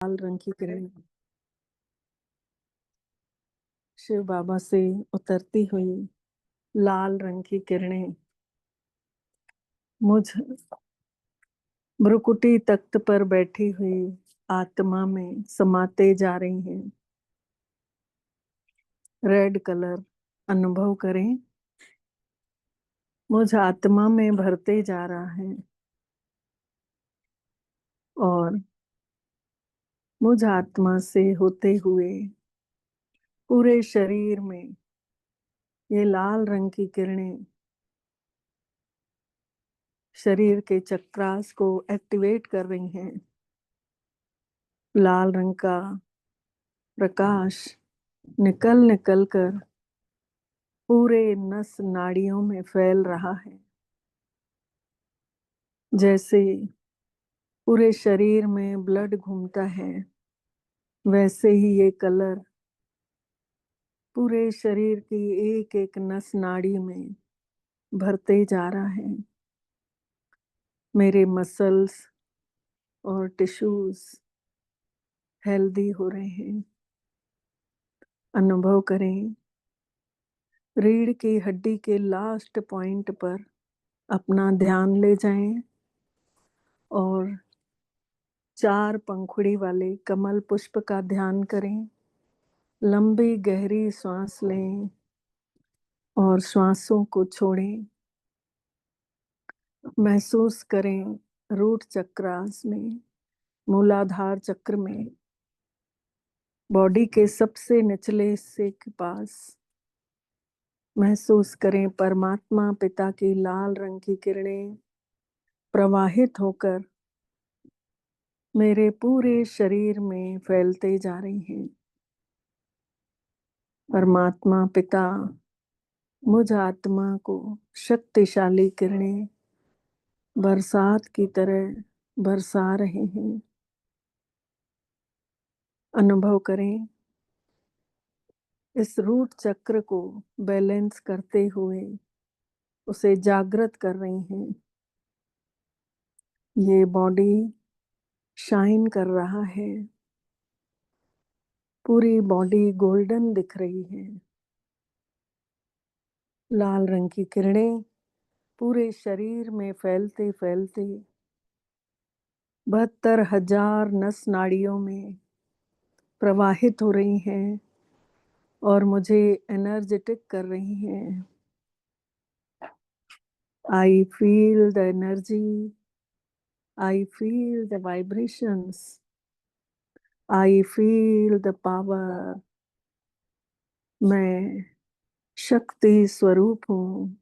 लाल रंग की किरण शिव बाबा से उतरती हुई लाल रंग की किरणें मुझ भ्रुकुटी तख्त पर बैठी हुई आत्मा में समाते जा रही हैं। रेड कलर अनुभव करें, मुझ आत्मा में भरते जा रहा है और मुझ आत्मा से होते हुए पूरे शरीर में ये लाल रंग की किरणें शरीर के चक्रास को एक्टिवेट कर रही हैं। लाल रंग का प्रकाश निकल निकल कर पूरे नस नाड़ियों में फैल रहा है। जैसे पूरे शरीर में ब्लड घूमता है, वैसे ही ये कलर पूरे शरीर की एक एक नस नाड़ी में भरते जा रहा है। मेरे मसल्स और टिश्यूज हेल्दी हो रहे हैं। अनुभव करें, रीढ़ की हड्डी के लास्ट पॉइंट पर अपना ध्यान ले जाएं और 4 पंखुड़ी वाले कमल पुष्प का ध्यान करें। लंबी गहरी सांस लें और श्वासों को छोड़ें। महसूस करें रूट चक्रास में, मूलाधार चक्र में, बॉडी के सबसे निचले हिस्से के पास महसूस करें परमात्मा पिता की लाल रंग की किरणें प्रवाहित होकर मेरे पूरे शरीर में फैलते जा रही हैं। परमात्मा पिता मुझ आत्मा को शक्तिशाली किरणें बरसात की तरह बरसा रहे हैं। अनुभव करें, इस रूट चक्र को बैलेंस करते हुए उसे जागृत कर रही हैं। ये बॉडी शाइन कर रहा है, पूरी बॉडी गोल्डन दिख रही है। लाल रंग की किरणें पूरे शरीर में फैलते फैलते 72,000 नस नाड़ियों में प्रवाहित हो रही हैं और मुझे एनर्जेटिक कर रही हैं। I feel the energy, I feel the vibrations, I feel the power. मैं शक्ति स्वरूप हूँ।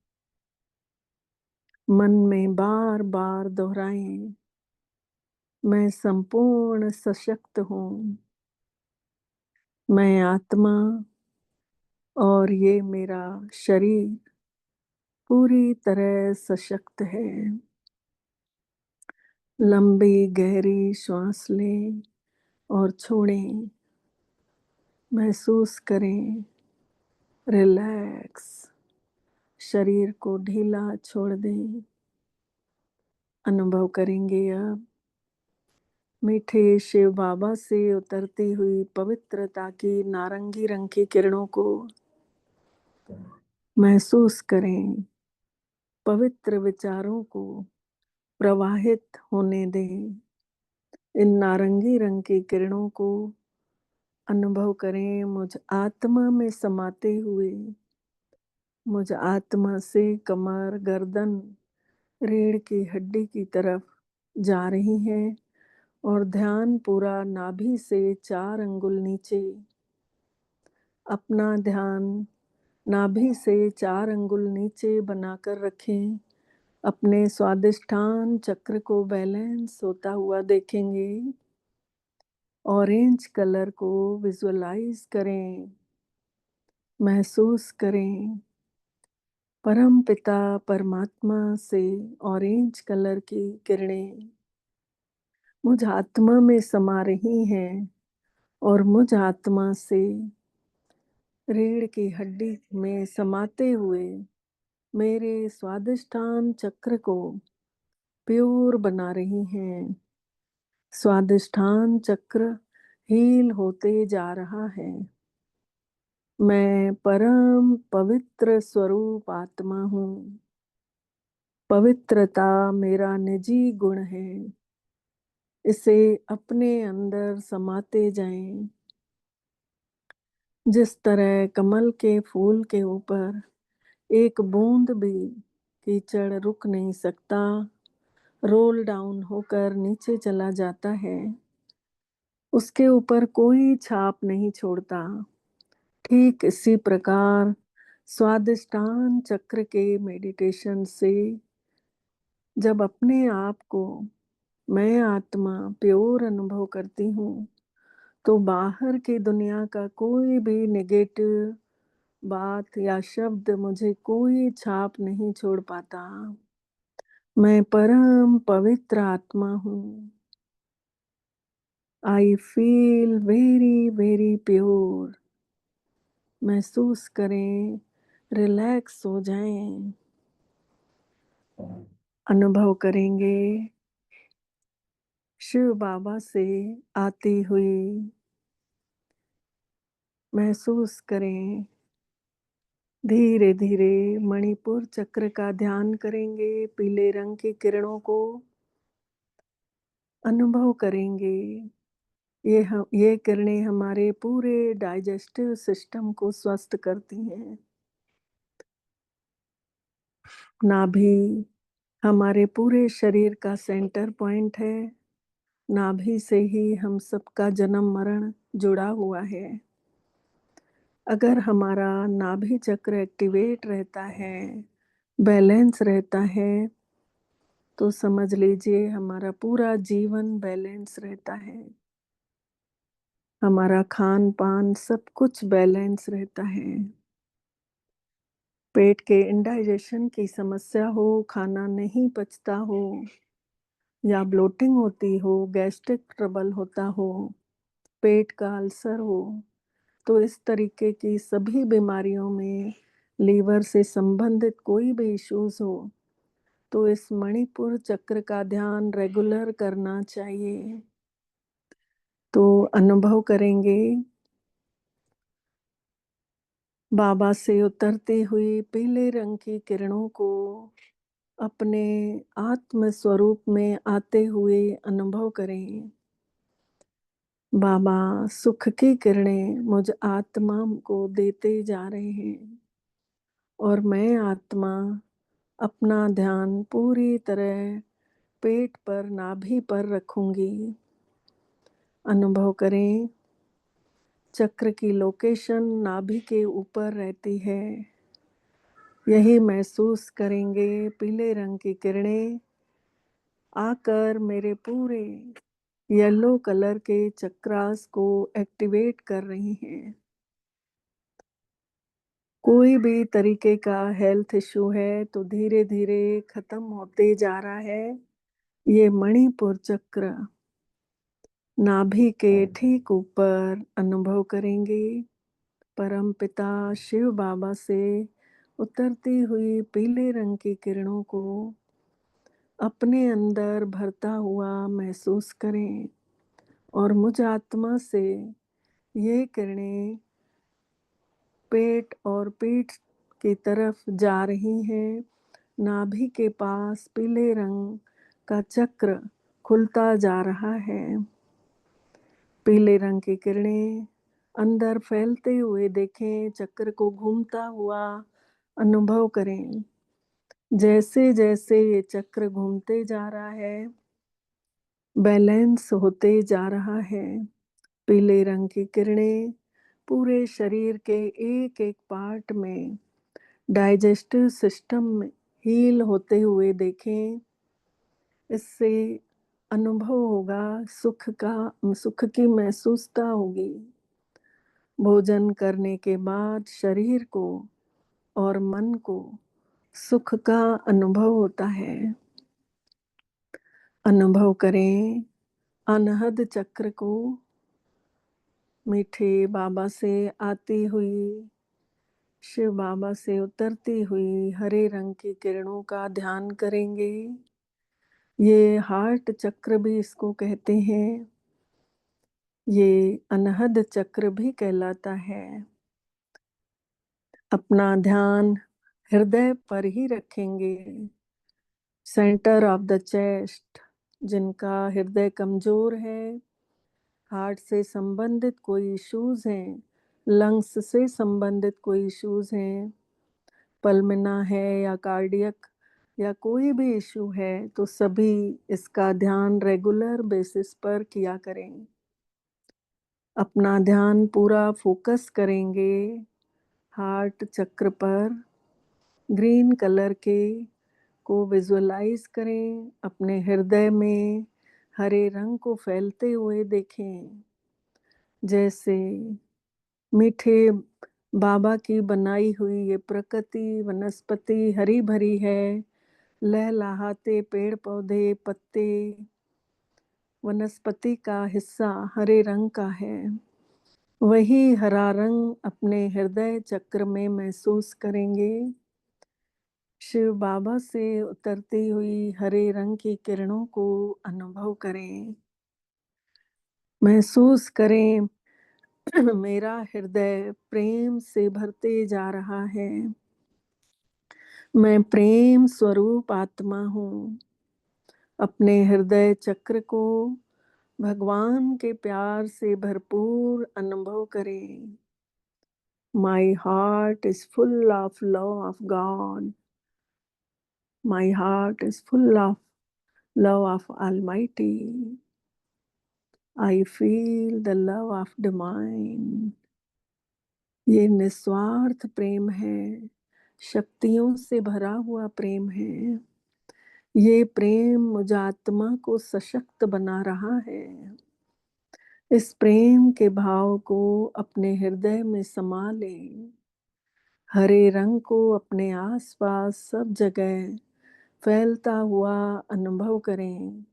मन में बार बार दोहराएं, मैं संपूर्ण सशक्त हूँ। मैं आत्मा और ये मेरा शरीर पूरी तरह सशक्त है। लंबी गहरी श्वास लें और छोड़ें। महसूस करें रिलैक्स, शरीर को ढीला छोड़ दें। अनुभव करेंगे अब मीठे शिव बाबा से उतरती हुई पवित्रता की नारंगी रंग की किरणों को महसूस करें। पवित्र विचारों को प्रवाहित होने दें। इन नारंगी रंग की किरणों को अनुभव करें मुझ आत्मा में समाते हुए। मुझ आत्मा से कमर, गर्दन, रीढ़ की हड्डी की तरफ जा रही हैं और ध्यान पूरा नाभि से 4 अंगुल नीचे। अपना ध्यान नाभि से 4 अंगुल नीचे बनाकर रखें। अपने स्वादिष्ठान चक्र को बैलेंस होता हुआ देखेंगे। ऑरेंज कलर को विजुअलाइज करें, महसूस करें। परम पिता परमात्मा से ऑरेंज कलर की किरणें मुझ आत्मा में समा रही हैं और मुझ आत्मा से रीढ़ की हड्डी में समाते हुए मेरे स्वादिष्ठान चक्र को प्योर बना रही हैं। स्वादिष्ठान चक्र हील होते जा रहा है। मैं परम पवित्र स्वरूप आत्मा हूँ। पवित्रता मेरा निजी गुण है। इसे अपने अंदर समाते जाएं। जिस तरह कमल के फूल के ऊपर एक बूंद भी कीचड़ रुक नहीं सकता, रोल डाउन होकर नीचे चला जाता है, उसके ऊपर कोई छाप नहीं छोड़ता। ठीक इसी प्रकार स्वादिष्टान चक्र के मेडिटेशन से जब अपने आप को मैं आत्मा प्योर अनुभव करती हूँ, तो बाहर की दुनिया का कोई भी नेगेटिव बात या शब्द मुझे कोई छाप नहीं छोड़ पाता। मैं परम पवित्र आत्मा हूँ। I feel very very pure. महसूस करें, रिलैक्स हो जाएं। अनुभव करेंगे शिव बाबा से आती हुई। महसूस करें, धीरे धीरे मणिपुर चक्र का ध्यान करेंगे। पीले रंग की किरणों को अनुभव करेंगे। ये किरणें हमारे पूरे डाइजेस्टिव सिस्टम को स्वस्थ करती हैं। नाभि हमारे पूरे शरीर का सेंटर पॉइंट है। नाभि से ही हम सबका जन्म मरण जुड़ा हुआ है। अगर हमारा नाभि चक्र एक्टिवेट रहता है, बैलेंस रहता है, तो समझ लीजिए हमारा पूरा जीवन बैलेंस रहता है। हमारा खान पान सब कुछ बैलेंस रहता है। पेट के इंडाइजेशन की समस्या हो, खाना नहीं पचता हो, या ब्लोटिंग होती हो, गैस्ट्रिक ट्रबल होता हो, पेट का अल्सर हो, तो इस तरीके की सभी बीमारियों में लीवर से संबंधित कोई भी इश्यूज हो, तो इस मणिपुर चक्र का ध्यान रेगुलर करना चाहिए। तो अनुभव करेंगे बाबा से उतरती हुई पीले रंग की किरणों को अपने आत्म स्वरूप में आते हुए अनुभव करें। बाबा सुख की किरणें मुझ आत्मा को देते जा रहे हैं, और मैं आत्मा अपना ध्यान पूरी तरह पेट पर, नाभि पर रखूंगी। अनुभव करें, चक्र की लोकेशन नाभि के ऊपर रहती है। यही महसूस करेंगे पीले रंग की किरणें आकर मेरे पूरे येलो कलर के चक्रास को एक्टिवेट कर रही हैं। कोई भी तरीके का हेल्थ इशू है तो धीरे धीरे खत्म होते जा रहा है। ये मणिपुर चक्र नाभि के ठीक ऊपर अनुभव करेंगे परम पिता शिव बाबा से उतरती हुई पीले रंग की किरणों को अपने अंदर भरता हुआ महसूस करें, और मुझ आत्मा से ये किरणें पेट और पीठ की तरफ जा रही हैं। नाभि के पास पीले रंग का चक्र खुलता जा रहा है। पीले रंग की किरणें अंदर फैलते हुए देखें, चक्र को घूमता हुआ अनुभव करें। जैसे जैसे ये चक्र घूमते जा रहा है, बैलेंस होते जा रहा है। पीले रंग की किरणें पूरे शरीर के एक एक पार्ट में, डाइजेस्टिव सिस्टम में हील होते हुए देखें। इससे अनुभव होगा सुख का, सुख की महसूसता होगी। भोजन करने के बाद शरीर को और मन को सुख का अनुभव होता है। अनुभव करें अनहद चक्र को मीठे बाबा से आती हुई, शिव बाबा से उतरती हुई हरे रंग की किरणों का ध्यान करेंगे। ये हार्ट चक्र भी इसको कहते हैं। ये अनहद चक्र भी कहलाता है। अपना ध्यान हृदय पर ही रखेंगे, सेंटर ऑफ द चेस्ट। जिनका हृदय कमजोर है, हार्ट से संबंधित कोई इश्यूज हैं, लंग्स से संबंधित कोई इश्यूज हैं, पल्मना है या कार्डियक या कोई भी इशू है, तो सभी इसका ध्यान रेगुलर बेसिस पर किया करें। अपना ध्यान पूरा फोकस करेंगे हार्ट चक्र पर। ग्रीन कलर के को विजुअलाइज करें, अपने हृदय में हरे रंग को फैलते हुए देखें। जैसे मीठे बाबा की बनाई हुई ये प्रकृति वनस्पति हरी भरी है, लहलहाते पेड़ पौधे पत्ते वनस्पति का हिस्सा हरे रंग का है। वही हरा रंग अपने हृदय चक्र में महसूस करेंगे। शिव बाबा से उतरती हुई हरे रंग की किरणों को अनुभव करें। महसूस करें मेरा हृदय प्रेम से भरते जा रहा है। मैं प्रेम स्वरूप आत्मा हूँ। अपने हृदय चक्र को भगवान के प्यार से भरपूर अनुभव करें। My heart is full of love of God. My heart is full of love of Almighty. I feel the love of divine. ये निस्वार्थ प्रेम है, शक्तियों से भरा हुआ प्रेम है। ये प्रेम मुझ आत्मा को सशक्त बना रहा है। इस प्रेम के भाव को अपने हृदय में समा लें। हरे रंग को अपने आसपास सब जगह फैलता हुआ अनुभव करें।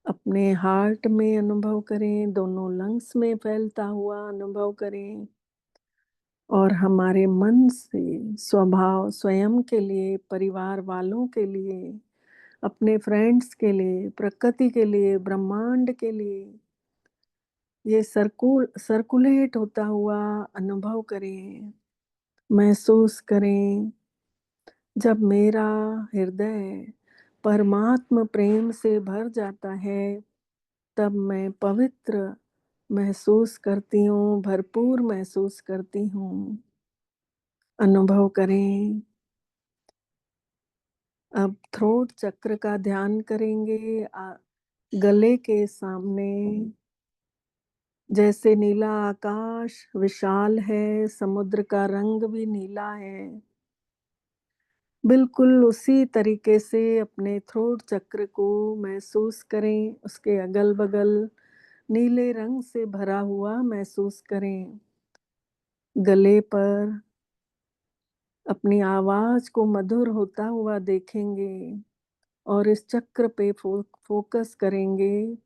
अपने हार्ट में अनुभव करें, दोनों लंग्स में फैलता हुआ अनुभव करें, और हमारे मन से स्वभाव स्वयं के लिए, परिवार वालों के लिए, अपने फ्रेंड्स के लिए, प्रकृति के लिए, ब्रह्मांड के लिए ये सर्कुलेट होता हुआ अनुभव करें। महसूस करें जब मेरा हृदय परमात्म प्रेम से भर जाता है, तब मैं पवित्र महसूस करती हूँ, भरपूर महसूस करती हूँ। अनुभव करें। अब थ्रोट चक्र का ध्यान करेंगे। गले के सामने जैसे नीला आकाश विशाल है, समुद्र का रंग भी नीला है, बिल्कुल उसी तरीके से अपने थ्रोट चक्र को महसूस करें। उसके अगल बगल नीले रंग से भरा हुआ महसूस करें। गले पर अपनी आवाज को मधुर होता हुआ देखेंगे और इस चक्र पे फोकस करेंगे।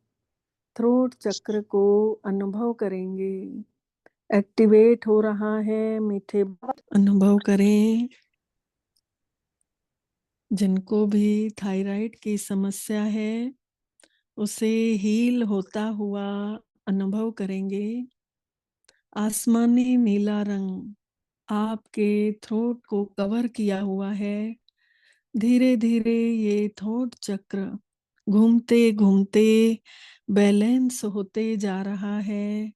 थ्रोट चक्र को अनुभव करेंगे, एक्टिवेट हो रहा है। मीठे अनुभव करें। जिनको भी थायराइड की समस्या है, उसे हील होता हुआ अनुभव करेंगे। आसमानी नीला रंग आपके थ्रोट को कवर किया हुआ है। धीरे धीरे ये थ्रोट चक्र घूमते घूमते बैलेंस होते जा रहा है,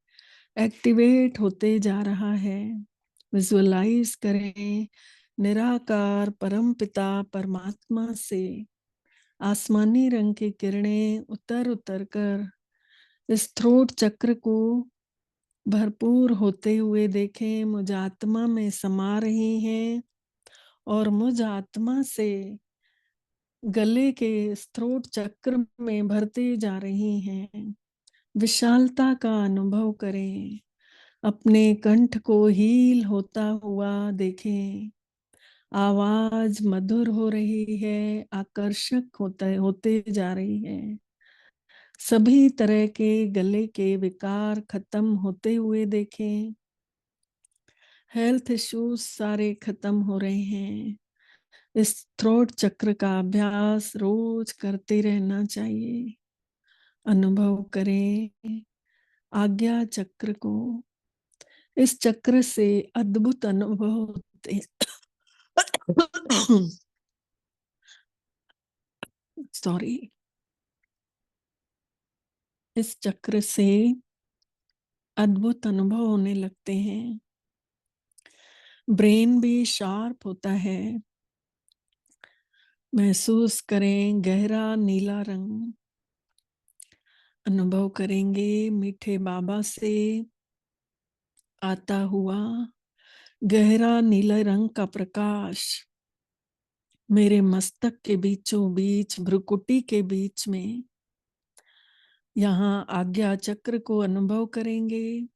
एक्टिवेट होते जा रहा है। विजुअलाइज करें निराकार परमपिता परमात्मा से आसमानी रंग की किरणें उतर उतर कर इस थ्रोट चक्र को भरपूर होते हुए देखें। मुझ आत्मा में समा रही हैं और मुझ आत्मा से गले के थ्रोट चक्र में भरते जा रही हैं। विशालता का अनुभव करें। अपने कंठ को हील होता हुआ देखें। आवाज मधुर हो रही है, आकर्षक होते जा रही है। सभी तरह के गले के विकार खत्म होते हुए देखें। हेल्थ इश्यूज सारे खत्म हो रहे हैं। इस थ्रोट चक्र का अभ्यास रोज करते रहना चाहिए। अनुभव करें आज्ञा चक्र को। इस चक्र से अद्भुत अनुभव होते हैं। सॉरी। इस चक्र से अद्भुत अनुभव होने लगते हैं। ब्रेन भी शार्प होता है। महसूस करें गहरा नीला रंग। अनुभव करेंगे मीठे बाबा से आता हुआ गहरा नीले रंग का प्रकाश मेरे मस्तक के बीचों बीच, भ्रुकुटी के बीच में। यहाँ आज्ञा चक्र को अनुभव करेंगे।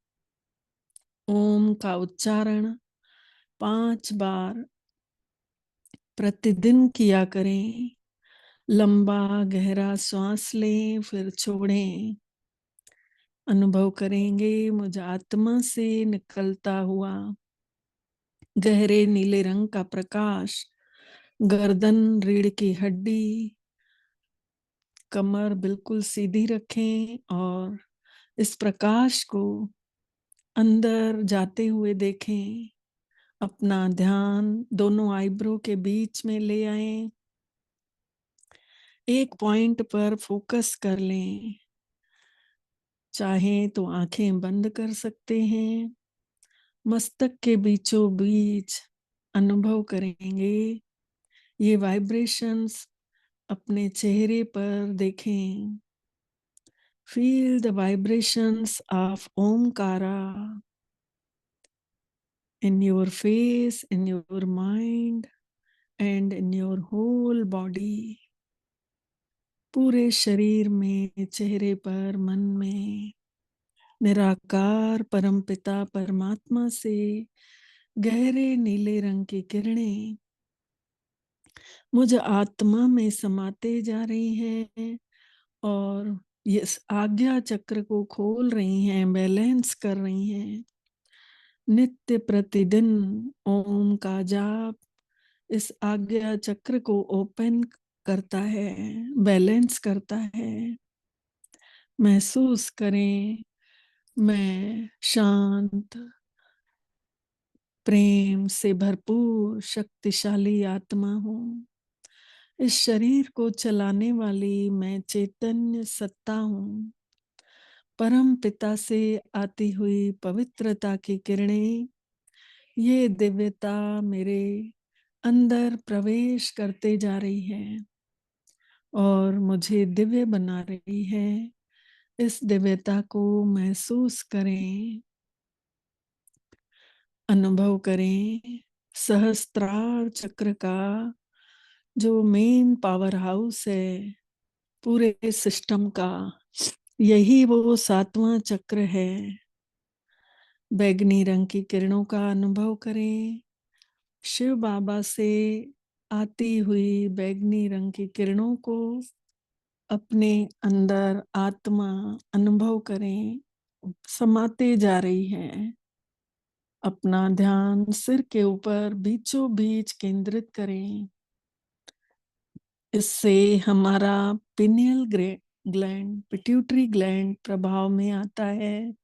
ओम का उच्चारण 5 बार प्रतिदिन किया करें। लंबा गहरा श्वास लें, फिर छोड़ें। अनुभव करेंगे मुझ आत्मा से निकलता हुआ गहरे नीले रंग का प्रकाश गर्दन, रीढ़ की हड्डी, कमर बिल्कुल सीधी रखें और इस प्रकाश को अंदर जाते हुए देखें। अपना ध्यान दोनों आईब्रो के बीच में ले आएं। एक पॉइंट पर फोकस कर लें। चाहें तो आंखें बंद कर सकते हैं। मस्तक के बीचों बीच अनुभव करेंगे ये वाइब्रेशंस। अपने चेहरे पर देखें। Feel the vibrations of Omkara in your face, in your mind and in your whole body. पूरे शरीर में, चेहरे पर, मन में निराकार परमपिता परमात्मा से गहरे नीले रंग की किरणें मुझ आत्मा में समाते जा रही हैं और इस आज्ञा चक्र को खोल रही हैं, बैलेंस कर रही हैं। नित्य प्रतिदिन ओम का जाप इस आज्ञा चक्र को ओपन करता है, बैलेंस करता है। महसूस करें मैं शांत, प्रेम से भरपूर शक्तिशाली आत्मा हूँ। इस शरीर को चलाने वाली मैं चैतन्य सत्ता हूँ। परम पिता से आती हुई पवित्रता की किरणें, ये दिव्यता मेरे अंदर प्रवेश करते जा रही है और मुझे दिव्य बना रही है। इस दिव्यता को महसूस करें, अनुभव करें। सहस्त्रार चक्र का जो मेन पावर हाउस है पूरे सिस्टम का, यही वो 7वां चक्र है। बैगनी रंग की किरणों का अनुभव करें। शिव बाबा से आती हुई बैगनी रंग की किरणों को अपने अंदर आत्मा अनुभव करें, समाते जा रही है। अपना ध्यान सिर के ऊपर बीचों बीच केंद्रित करें। इससे हमारा पिनियल ग्लैंड, पिट्यूटरी ग्लैंड प्रभाव में आता है।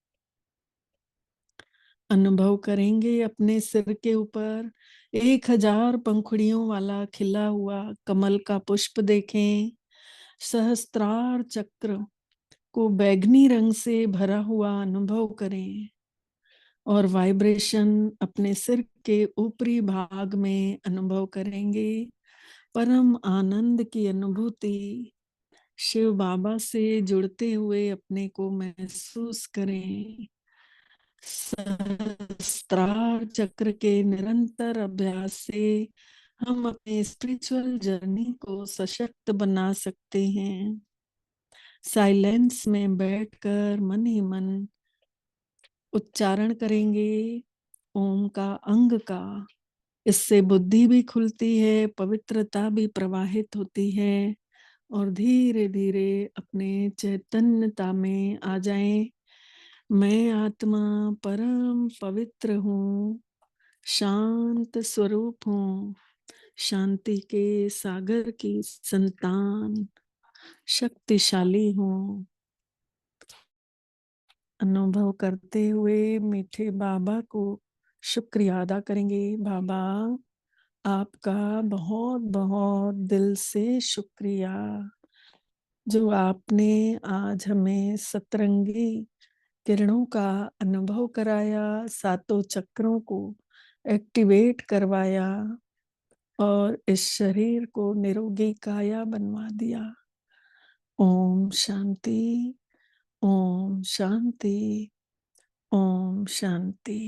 अनुभव करेंगे अपने सिर के ऊपर 1000 पंखुड़ियों वाला खिला हुआ कमल का पुष्प देखें। सहस्त्रार चक्र को बैगनी रंग से भरा हुआ अनुभव करें और वाइब्रेशन अपने सिर के ऊपरी भाग में अनुभव करेंगे। परम आनंद की अनुभूति, शिव बाबा से जुड़ते हुए अपने को महसूस करें। सहस्त्रार चक्र के निरंतर अभ्यास से हम अपने स्पिरिचुअल जर्नी को सशक्त बना सकते हैं। साइलेंस में बैठकर मन ही मन उच्चारण करेंगे ओम का, अंग का। इससे बुद्धि भी खुलती है, पवित्रता भी प्रवाहित होती है और धीरे धीरे अपने चैतन्यता में आ जाएं। मैं आत्मा परम पवित्र हूँ, शांत स्वरूप हूँ, शांति के सागर की संतान, शक्तिशाली हूँ। अनुभव करते हुए मीठे बाबा को शुक्रिया अदा करेंगे। बाबा, आपका बहुत बहुत दिल से शुक्रिया, जो आपने आज हमें सतरंगी किरणों का अनुभव कराया, सातों चक्रों को एक्टिवेट करवाया और इस शरीर को निरोगी काया बनवा दिया। ओम शांति, ओम शांति, ओम शांति।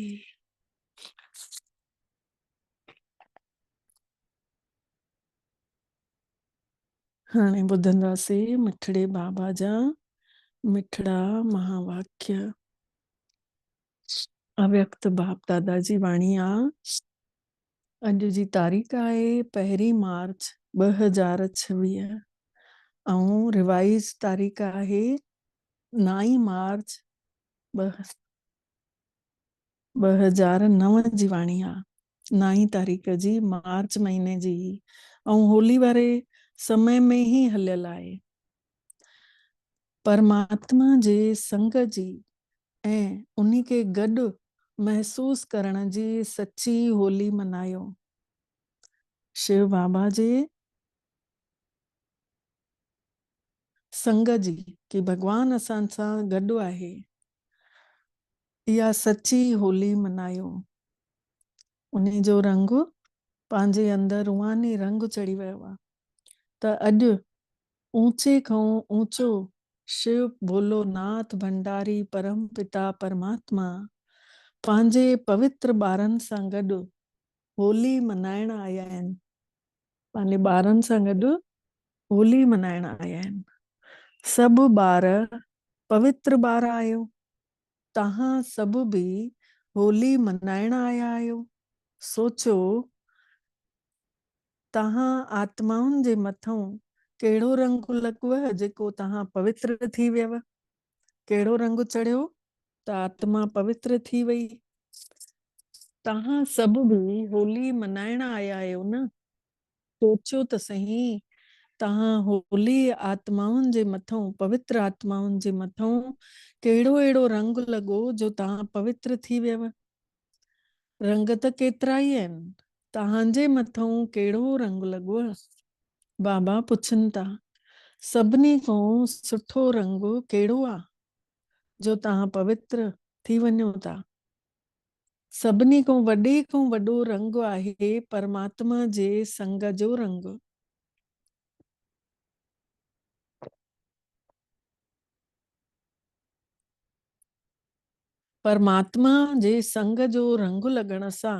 हाणे ॿुधंदासीं मिठड़े बाबा जा मिठड़ा महावाक्य। अव्यक्त बाप दादा जी वाणी आ। अॼु जी तारीख़ आहे 1 मार्च 2026 ऐं रिवाइज तारीख़ आहे 9 मार्च 2009 जी वाणी आहे। 9 तारीख़ जी मार्च महीने जी ऐं होली वारे समय में ही हलियल आहे। परमात्मा जे संग जी ऐं उन्ही के गॾु महसूस करण जी सच्ची होली मनायो। शिव बाबा जे संग जी कि भगवान असां सां गॾु आहे, इहा सच्ची होली मनायो। उन्ही जो रंग पंहिंजे अंदरि रूहानी रंग चढ़ी वियो आहे। त अॼु ऊंचे खां ऊंचो शिव भोलो नाथ भंडारी परम पिता परमात्मा पंहिंजे पवित्र ॿारनि सां गॾु होली मनाइण आया आहिनि। पंहिंजे ॿारनि सां गॾु होली मनाइण आया आहिनि। सभु ॿार पवित्र ॿार आहियो। तव्हां सभु बि होली मनाइण आया आहियो। सोचो, तव्हां आत्माउनि जे मथां कहिड़ो रंग लॻव जेको तव्हां पवित्र थी वियव। कहिड़ो रंग चढ़ियो त आत्मा पवित्र थी वई। तव्हां सभु बि होली मनाइण आया आहियो न। सोचो त सही, तव्हां होली आत्माउनि जे मथां पवित्र आत्माउनि जे मथां कहिड़ो अहिड़ो रंग लॻो जो तव्हां पवित्र थी वियव। रंग त केतिरा ई आहिनि, तव्हांजे मथां कहिड़ो रंग लॻो। बाबा पुछनि था, सभिनी खां सुठो रंग कहिड़ो आहे जो तव्हां पवित्र थी वञो था। सभिनी खां वॾो रंग आहे परमात्मा जे संग जो रंग। परमात्मा जे संग जो रंग लॻण सां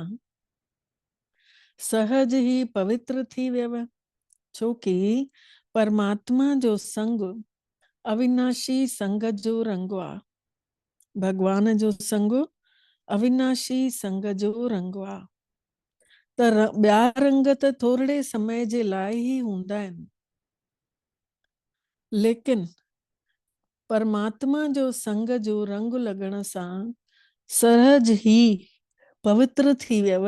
सहज ही पवित्र थी वियव। छोकी परमात्मा जो संग अविनाशी संग जो रंग आहे। भगवान जो संग अविनाशी संग जो रंग आहे। त ॿिया रंग त थोरे समय जे लाइ ही हूंदा आहिनि, लेकिन परमात्मा जो संग जो रंग लॻण सां सहज ही पवित्र थी वियव।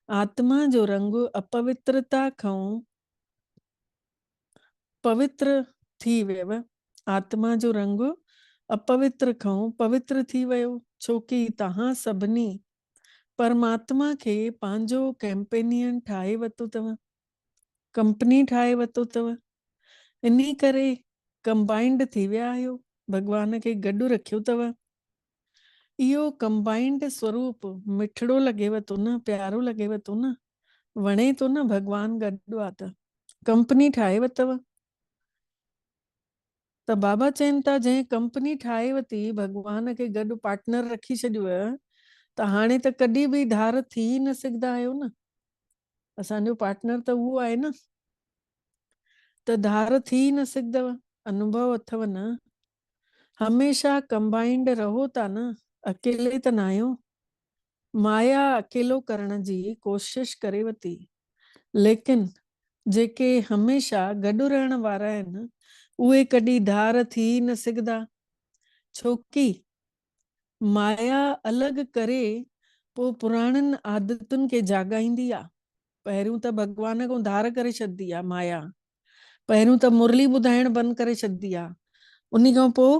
आत्मा जो रंग अपवित्रता खां पवित्र थी वियव। आत्मा जो रंग अपवित्र खां पवित्र थी वियो। छोकी तव्हां सभिनी परमात्मा खे पंहिंजो कैंपेनियन ठाहे वरितो अथव, कंपनी ठाहे वरितो अथव। इन्ही करे कंबाइंड थी विया आहियो, भगवान खे गॾु रखियो अथव। इहो कंबाइंड स्वरूप मिठड़ो लॻेव थो न, प्यारो लॻेव थो न, वणे थो न। भगवान गॾु आहे त कंपनी ठाहे वरितव। त बाबा चवनि था, जंहिं कंपनी ठाहे वरिती, भगवान खे गॾु पार्टनर रखी छॾियो, त हाणे त कॾहिं बि धार थी न सघंदा आहियो न। असांजो पार्टनर त उहो आहे न, त धार थी न सघंदव। अनुभव अथव न, हमेशा कंबाइंड रहो था न, अकेले त न आहियो। माया अकेलो करण जी कोशिश करे वरिती, लेकिन जेके हमेशा गॾु रहण वारा आहिनि उहे कॾहिं धार थी न सघंदा। छोकी माया अलॻि करे पोइ पुराणनि आदतुनि खे जाॻाईंदी आहे। पहिरियों त भगवान खां धार करे छॾंदी आहे माया। पहिरियों त मुरली ॿुधाइण बंदि करे छॾंदी आहे। उन खां पोइ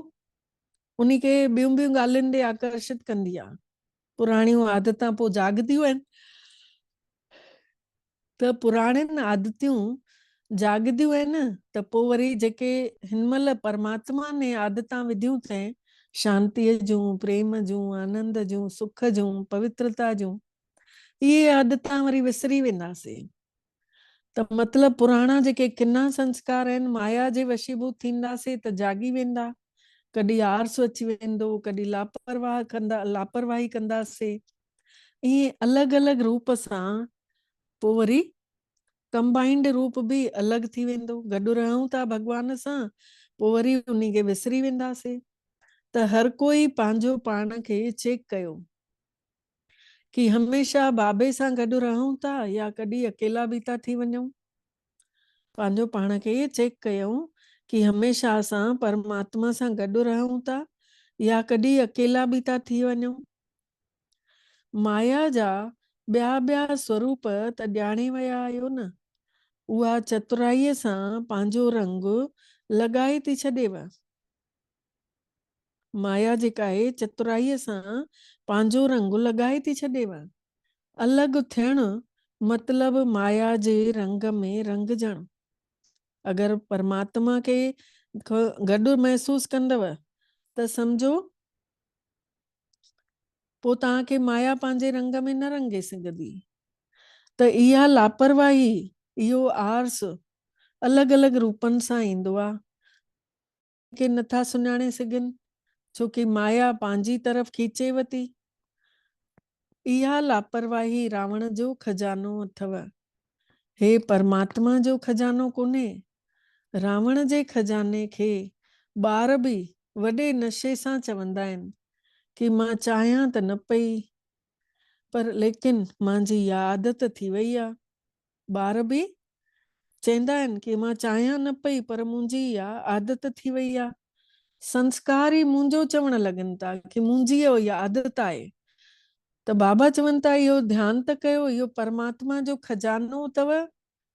उन खे ॿियूं ॿियूं ॻाल्हियुनि ॾे आकर्षित कंदी आहे। पुराणियूं आदतां पोइ जाॻदियूं आहिनि, त पुराणियुनि आदतियूं जाॻदियूं आहिनि, त पोइ वरी जेके हिन महिल परमात्मा ने आदतां विधियूं अथई, शांतीअ जूं, प्रेम जूं, आनंद जूं, सुख जूं, पवित्रता जूं, इहे आदतां वरी विसरी वेंदासीं। त मतिलबु पुराणा जेके किना संस्कार आहिनि, माया जे वशीभूत थींदासीं त जागी वेंदा। कॾहिं आरसु अची वेंदो, कॾहिं लापरवाही कंदासीं। ईअं अलॻि अलॻि रूप सां पोइ वरी कंबाइंड रूप बि अलॻि थी वेंदो। गॾु रहूं था भॻवान सां, पोइ वरी उन खे विसरी वेंदासीं। त हर कोई पंहिंजो पाण खे चेक कयो कि हमेशह बाबे सां गॾु रहूं था या कॾहिं अकेला बि था थी वञूं। पंहिंजो पाण खे चेक कयूं कि हमेशह असां परमात्मा सां गॾु रहूं था या कॾहिं अकेला बि था थी वञूं। माया जा ॿिया ॿिया स्वरूप त ॼाणे विया आहियो न। उहा चतुराईअ सां पंहिंजो रंग लॻाए थी छॾेव। माया जेका आहे चतुराईअ सां पंहिंजो रंग लॻाए थी छॾेव। अलॻि थियणु मतिलबु माया जे रंग में रंगजणु। अगरि परमात्मा खे गॾु महसूसु कंदव त सम्झो पोइ तव्हांखे माया पंहिंजे रंग में न रंगे सघंदी। त इहा लापरवाही, इहो आर्स अलॻि अलॻि रूपनि सां ईंदो आहे कि नथा सुञाणे सघनि, छोकी माया पंहिंजी तरफ़ खीचेव थी। इहा लापरवाही रावण जो खजानो अथव। हे परमात्मा जो खजानो कोन्हे। रावण जे खजाने खे ॿार बि वॾे नशे सां चवंदा आहिनि कि मां चाहियां त न पई, पर लेकिन मुंहिंजी इहा आदत थी वई आहे। ॿार बि चवंदा आहिनि कि मां चाहियां न पई, पर मुंहिंजी इहा आदत थी वई आहे। संस्कार ई मुंहिंजो चवण लॻनि था कि मुंहिंजी इहा आदत आहे। त बाबा चवनि था इहो ध्यानु त कयो, इहो परमात्मा जो खजानो अथव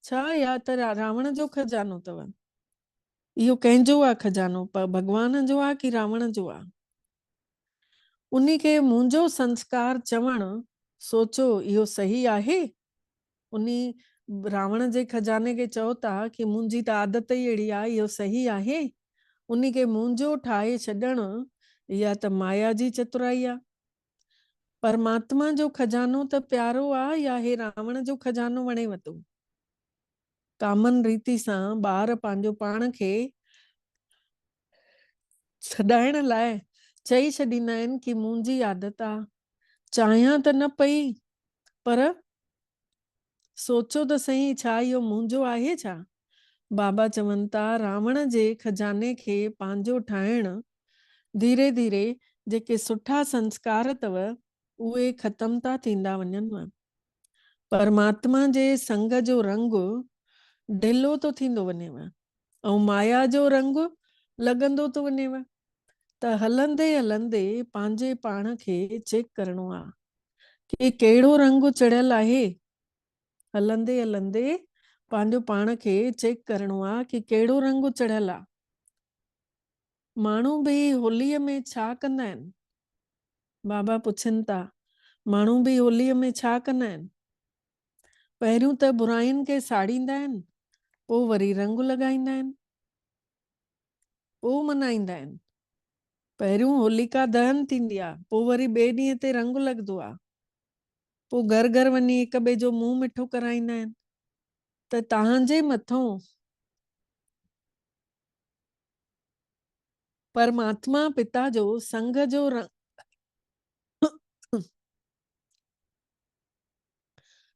छा या त रावण जो खजानो अथव? इहो कंहिंजो आहे खजानो? भॻवान जो आहे कि रावण जो आहे? उन खे मुंहिंजो संस्कार चवणु, सोचो इहो सही आहे? उन रावण जे खजाने खे चओ था कि मुंहिंजी त आदत ई अहिड़ी आहे, इहो सही आहे? उन खे मुंहिंजो ठाहे छॾणु इहा त माया जी चतुराई आहे। परमात्मा जो खजानो त प्यारो आहे या हे रावण जो खजानो वणेव थो? कामन रीति सां ॿार पंहिंजो पाण खे छॾाइण लाइ चई छॾींदा आहिनि कि मुंहिंजी आदत आहे, चाहियां त न पई, पर सोचो त सही, छा इहो मुंहिंजो आहे छा? बाबा चवनि था रावण जे खजाने खे पंहिंजो ठाहिण धीरे धीरे जेके सुठा संस्कार अथव उहे ख़तम था थींदा वञनि। परमात्मा जे संग जो रंग ढिलो थो थींदो वञेव ऐं माया जो रंग लॻंदो थो वञेव। त हलंदे हलंदे पंहिंजे पाण खे चेक करिणो आहे कि कहिड़ो रंग चढ़ियल आहे। हलंदे हलंदे पंहिंजो पाण खे चेक करिणो आहे कि कहिड़ो रंग चढ़ियल आहे। माण्हू बि होलीअ में छा कंदा आहिनि? बाबा पुछनि था, माण्हू बि होलीअ में छा कंदा आहिनि? पहिरियों त बुराइयुनि खे साड़ींदा आहिनि, पोइ वरी रंग लॻाईंदा आहिनि, पोइ मल्हाईंदा आहिनि। पहिरियों होलिका दहन थींदी आहे, पोइ वरी ॿिए ॾींहं ते रंग लॻंदो आहे, पोइ घर घर वञी हिक ॿिए जो मुंहुं मिठो कराईंदा आहिनि। त तव्हांजे मथां परमात्मा पिता जो संग जो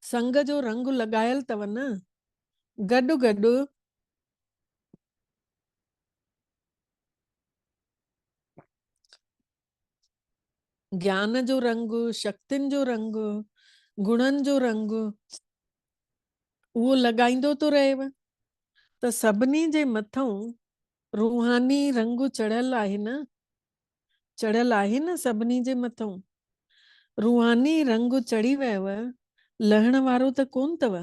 संग जो रंग लॻायल अथव न। गॾु गॾु ज्ञान जो रंग, शक्तियुनि जो रंग, गुणनि जो रंग उहो लॻाईंदो थो रहेव। त सभिनी जे मथां रूहानी रंग चढ़ियल आहे न, चढ़ियल आहे न सभिनी जे मथां। रूहानी रंग चढ़ी वियव, लहण वारो त कोन अथव।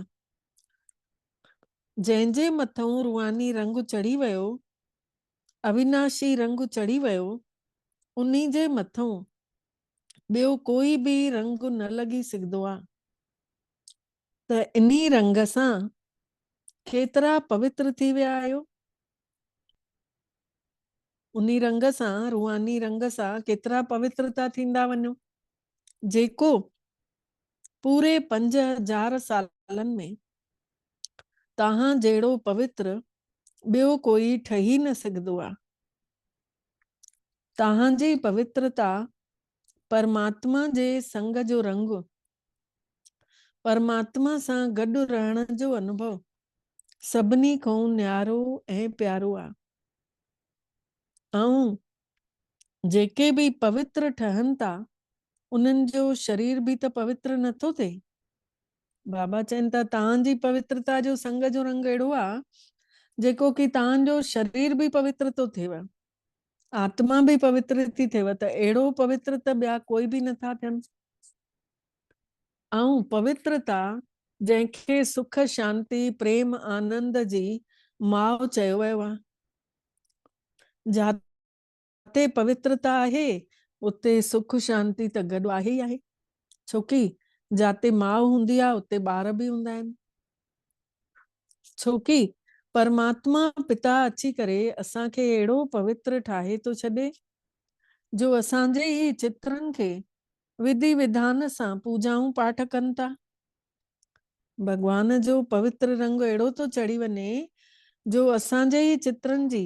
जंहिंजे मथां रूहानी रंग चढ़ी वियो, अविनाशी रंग चढ़ी वियो, उन्ही जे मथों ॿियो कोई बि रंग न लॻी सघंदो आहे। त इन्ही रंग सां केतिरा पवित्र थी विया आहियो। उन्ही रंग सां, रूहानी रंग सां केतिरा पवित्र था थींदा वञो, जेको पूरे 5000 सालनि में तव्हां जहिड़ो पवित्र ॿियो कोई ठही न सघंदो आहे। तव्हांजी पवित्रता परमात्मा जे संग जो रंग, परमात्मा सां गॾु रहण जो अनुभव सभिनी खां न्यारो ऐं प्यारो आहे। ऐं जेके बि पवित्र ठहनि था उन्हनि जो शरीर बि त पवित्र नथो थिए। बाबा चवनि था तव्हांजी पवित्रता जो संग जो रंग अहिड़ो आहे जेको कि तव्हांजो शरीर बि पवित्र थो थिएव, आत्मा बि पवित्र थी थिएव। त अहिड़ो पवित्र त ॿिया कोई बि नथा थियनि। ऐं पवित्रता जंहिंखे सुख शांति प्रेम आनंद जी माउ चयो वियो आहे। जाते पवित्रता आहे उते सुख शांति त गॾु आहे ई आहे, छोकी जाते माउ हूंदी आहे उते ॿार बि हूंदा आहिनि। छोकी परमात्मा पिता अची करे असांखे अहिड़ो पवित्र ठाहे थो छॾे जो असांजे ई चित्रनि खे विधि विधान सां पूजाऊं पाठ कनि था। भगवान जो पवित्र रंग अहिड़ो थो चढ़ी वञे जो असांजे ई चित्रनि जी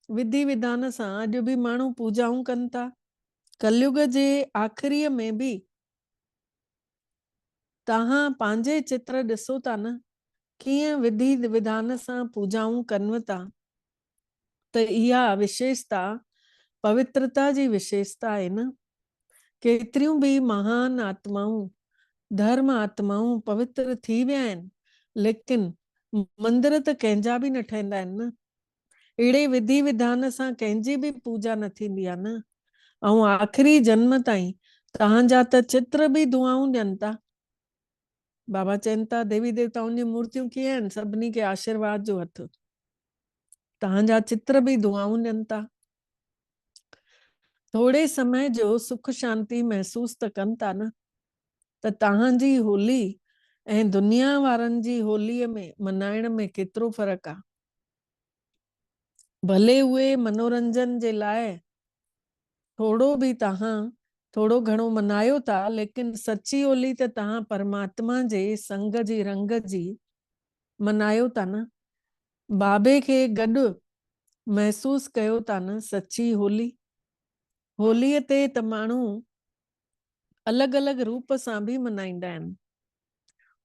विधि विधान सां अॼु बि माण्हू पूजाऊं कनि था। कलयुग जे आख़िरीअ में बि तव्हां पंहिंजे चित्र ॾिसो था न कीअं विधि विधान सां पूजाऊं कनि था। त इहा विशेषता पवित्रता जी विशेषता आहे न। केतिरियूं बि महान आत्माऊं धर्म आत्माऊं पवित्र थी विया आहिनि, लेकिन मंदिर त कंहिंजा बि न ठहींदा आहिनि न। अहिड़े विधि विधान सां कंहिंजी बि पूजा न थींदी आहे न। ऐं आख़िरी जन्म ताईं तव्हांजा त चित्र बि दुआऊं ॾियनि था। बाबा चवनि था देवी देवताउनि जी मूर्तियूं कीअं आहिनि, सभिनी खे आशीर्वाद जो हथ। तव्हांजा चित्र बि दुआऊं ॾियनि था। थोड़े समय जो सुख शांति महसूस त कनि था न। त तव्हांजी होली ऐं दुनिया वारनि जी होलीअ में मनाइण में केतिरो फ़र्क़ु आहे। भले उहे मनोरंजन जे लाइ थोड़ो बि तव्हां थोड़ो घणो मनायो था, लेकिन सची होली त तव्हां परमात्मा जे संग जी रंग जी मनायो था न। बाबे खे गॾु महसूस कयो था न सची होली। होलीअ ते त माण्हू अलॻि अलॻि रूप सां बि मनाईंदा आहिनि।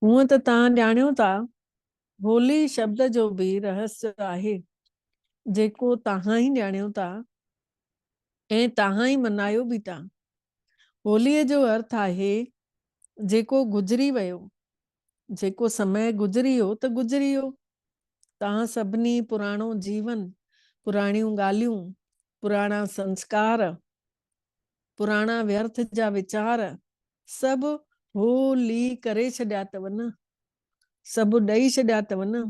हूअं त तव्हां ॼाणियो था होली शब्द जो बि रहस्य आहे जेको तव्हां ई ॼाणियो था ऐं तव्हां ई मनायो बि था। होलीअ जो अर्थ आहे जेको गुज़री वियो, जेको समय गुज़री वियो त गुज़री वियो। तव्हां सभिनी पुराणो जीवन, पुराणियूं ॻाल्हियूं, पुराणा संस्कार, पुराणा व्यर्थ जा वीचार सभु होली करे छॾिया अथव न, सभु ॾेई छॾिया अथव न।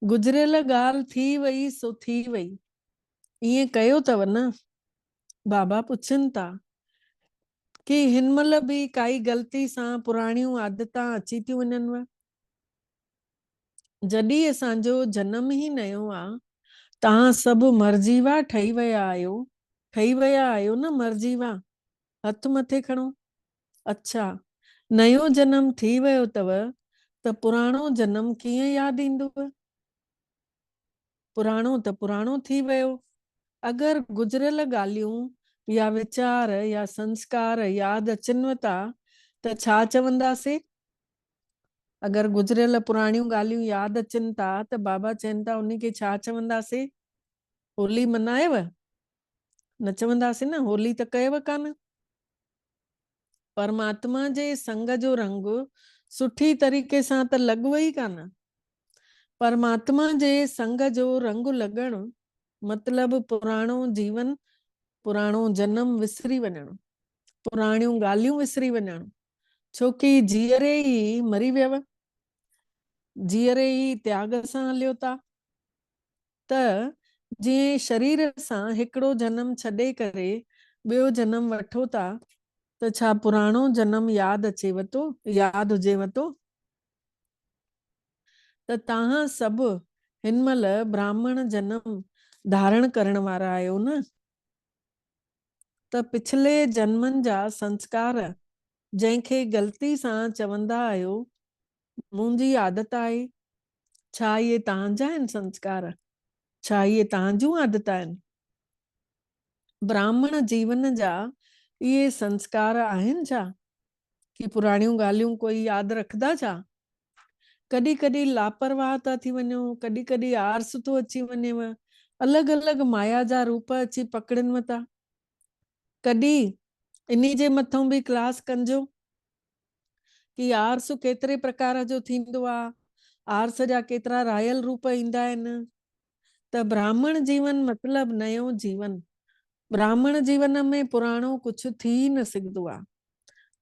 गुज़रियल ॻाल्हि थी वई सो थी वई, ईअं कयो अथव न। बाबा पुछनि था कि हिन महिल बि काई ग़लती सां पुराणियूं आदतां अची थियूं वञनिव। जॾहिं असांजो जनम ई नयो आहे, तव्हां सभु मरजीवा ठही विया आहियो। ठही विया आहियो न मरजीवा। हथ मथे खणो। अच्छा, नयो जनम थी वियो अथव त पुराणो जनम कीअं यादि ईंदव। पुराणो त पुराणो थी वियो। अगरि गुज़रियल ॻाल्हियूं या वीचार या संस्कार यादि अचनिव था त छा चवंदासीं। अगरि गुज़रियल पुराणियूं ॻाल्हियूं यादि अचनि था त बाबा चवनि था उन खे छा चवंदासीं। होली मनायव, न चवंदासीं न, होली त कयव कान। परमात्मा जे संग जो रंग सुठी तरीक़े सां त लॻव ई कान। परमात्मा जे संग जो रंग लॻणु मतलब पुराणो जीवन, पुराणो जन्म विसरी वञणु, पुराणियूं ॻाल्हियूं विसरी वञणु। छोकी जीअरे ई मरी वियव, जीअरे ई त्याग सां हलियो था। त जीअं शरीर सां हिकिड़ो जन्म छॾे करे ॿियो जनम वठो था त छा पुराणो जनम यादि अचेव थो, यादि हुजेव थो? त तव्हां सभु हिन महिल ब्राह्मण जनम धारण करण वारा आहियो न। त पिछले जन्मनि जा संस्कार जंहिंखे ग़लती सां चवंदा आहियो मुंहिंजी आदत आहे, छा इहे तव्हांजा आहिनि संस्कार? छा इहे तव्हां आदत आहिनि? ब्राह्मण जीवन जा इहे संस्कार आहिनि छा कि पुराणियूं ॻाल्हियूं कोई यादि रखंदा छा? कॾहिं कॾहिं लापरवाह था थी वञो, कॾहिं कॾहिं आरस थो अची वञेव, अलॻि अलॻि माया जा रूप अची पकड़नि था। कॾहिं इन्ही जे मथां बि क्लास कंजो कि आरस केतिरे प्रकार जो थींदो आहे, आरस जा केतिरा रायल रूप ईंदा आहिनि। त ब्राह्मण जीवन मतलब नयो जीवन। ब्राह्मण जीवन में पुराणो कुछ थी न सघंदो आहे।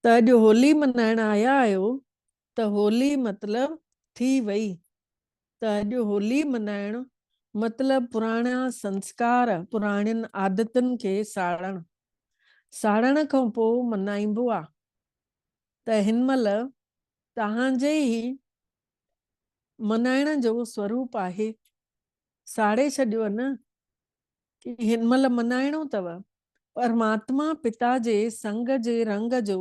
त अॼु होली मनाइण आया आहियो त होली मतलब थी वई। त अॼु होली मनाइण मतलब पुराणा संस्कार, पुराणियुनि आदतुनि खे साड़ण, साड़ण खां पोइ मनाइबो आहे। त हिन महिल तव्हांजे ई मनाइण जो स्वरूप आहे, साड़े छॾियो न कि हिन महिल मनाइणो अथव। परमात्मा पिता जे संग जे रंग जो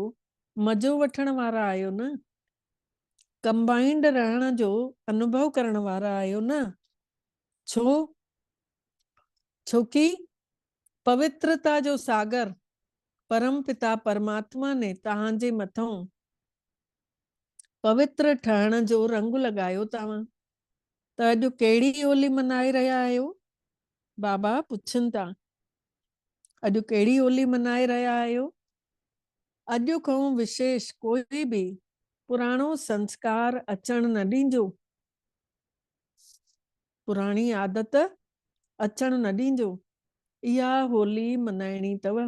मज़ो वठण वारा आहियो न, कंबाइंड रहण जो अनुभव करण वारा आहियो न। छोकि पवित्रता जो सागर परम पिता परमात्मा ने तव्हांजे मथों पवित्र ठहण जो रंग लगायो तव्हां। त अॼु कहिड़ी होली मनाए रहिया आहियो? बाबा पुछनि था, अॼु कहिड़ी होली मनाए रहिया आहियो? अॼु खां विशेष कोई बि पुराणो संस्कार अचण न ॾींजो, पुराणी आदत अचण न ॾींजो। इहा होली मनाइणी अथव।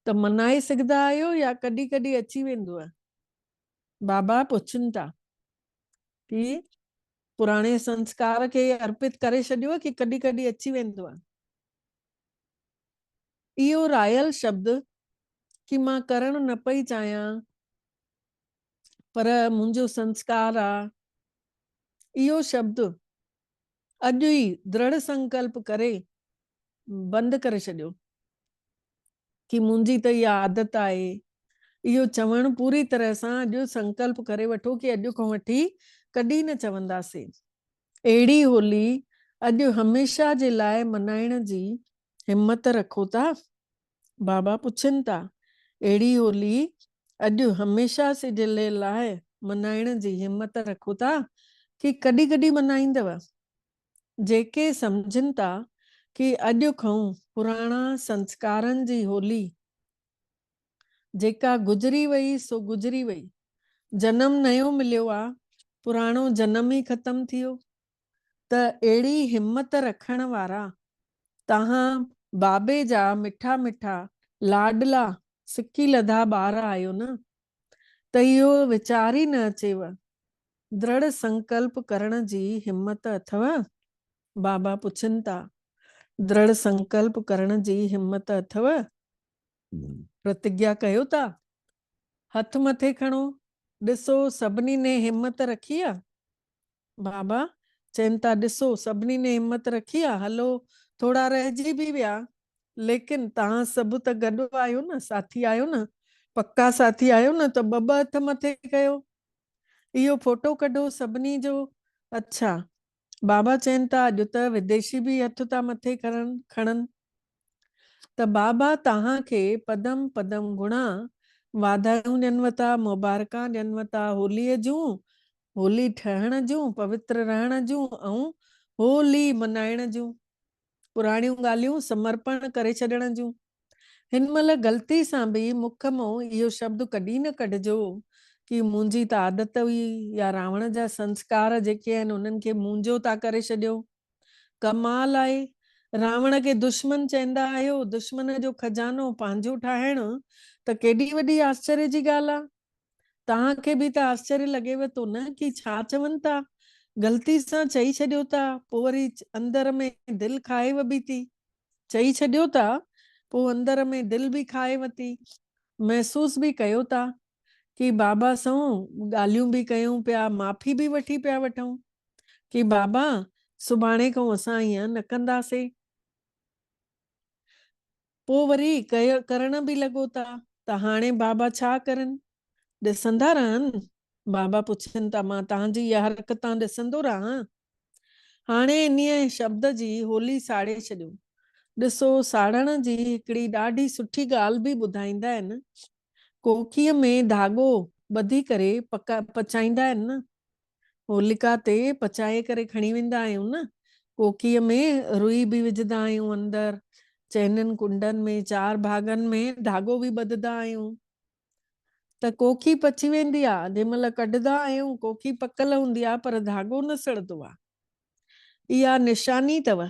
त मनाए सघंदा आहियो या कॾहिं कॾहिं अची वेंदो आहे? बाबा पुछनि था कि पुराणे संस्कार खे अर्पित करे छॾियो कि कॾहिं कॾहिं अची वेंदो आहे? इहो रायल शब्द कि मां करण न पई चाहियां पर मुंहिंजो संस्कार आहे, इहो शब्द अॼु ई दृढ़ संकल्प करे बंदि करे छॾियो कि मुंहिंजी त इहा आदत आहे। इहो चवण पूरी तरह सां अॼु संकल्प करे वठो कि अॼु खां वठी कॾहिं न चवंदासीं। अहिड़ी होली अॼु हमेशा जे लाइ मनाइण जी हिम्मत रखो था? बाबा पुछनि था, अहिड़ी होली अॼु हमेशा जे लाइ मनाइण जी हिम्मत रखो था कि कॾहिं कॾहिं मनाईंदव? जेके सम्झनि था कि अॼु खां पुराणा संस्कारनि जी होली जेका गुजरी वई सो गुजरी वई, जनम नयो मिलियो आहे, पुराणो जनम ही ख़त्म थियो। त अहिड़ी हिम्मत रखण वारा तव्हां बाबे जा मिठा मिठा लाडला सिकी लधा ॿार आहियो न। त इहो वीचार ई न अचेव, दृढ़ संकल्प करण जी हिम्मत अथव? बाबा पुछनि था, दृढ़ संकल्प करण जी हिम्मत अथव? प्रतिज्ञा कयो था? हथ मथे खणो, ॾिसो सभिनी ने हिम्मत रखी आहे? बाबा चवनि था, ॾिसो सभिनी ने हिम्मत रखी आहे, हलो थोड़ा रहिजी भी विया लेकिन तव्हां सभु त गॾु आहियो न, साथी आहियो न, पक्का साथी आहियो न, त ॿ हथ मथे कयो। इहो फोटो कढो सभिनी जो। अच्छा, बाबा चवनि था अॼु त विदेशी भी हथ था मथे खणनि। त बाबा तव्हांखे पदम पदम गुणा वाधायूं ॾियनि था, मुबारका ॾियनि था होलीअ जूं, होली ठहण जूं, पवित्र रहण जूं ऐं होली मनाइण जूं, पुराणियूं ॻाल्हियूं समर्पण करे छॾण जूं। हिन महिल ग़लती सां बि मुख मां इहो शब्द कॾहिं न कढिजो कि मुंहिंजी त आदत हुई या रावण जा संस्कार जेके आहिनि उन्हनि खे मुंहिंजो था करे छॾियो। कमाल आहे, रावण खे दुश्मन चवंदा आहियो, दुश्मन जो खजानो पंहिंजो ठाहिण त केॾी वॾी आश्चर्य जी ॻाल्हि आहे। तव्हांखे बि त आश्चर्य लॻेव थो न कि छा चवनि था, ग़लती सां चई छॾियो था, पोइ वरी अंदर में दिलि खाएव बि थी, चई छॾियो था पोइ अंदर में दिल बि खाए वती, महसूस बि कयो था कि बाबा सां ॻाल्हियूं बि कयूं पिया, माफ़ी बि वठी पिया वठूं कि बाबा सुभाणे खां असां ईअं न कंदासीं। पोइ वरी करण बि लॻो था, त हाणे बाबा छा करनि, ॾिसंदा रहनि। बाबा पुछनि था, मां तव्हांजी इहा हरकतां ॾिसंदो रहां। हाणे इन्हीअ शब्द जी होली साड़े छॾियो। ॾिसो, साड़ण जी हिकिड़ी ॾाढी सुठी ॻाल्हि बि ॿुधाईंदा आहिनि। कोकीअ में धाॻो ॿधी करे पचाईंदा आहिनि न, होलिका ते पचाए करे खणी वेंदा आहियूं न। कोकीअ में रुई बि विझंदा आहियूं अंदर, चइनिनि कुंडनि में 4 भागनि में धाॻो बि ॿधंदा आहियूं, त कोकी पची वेंदी आहे। जंहिं महिल कढंदा आहियूं कोकी पकल हूंदी आहे, पर धाॻो न सड़ंदो आहे। इहा निशानी अथव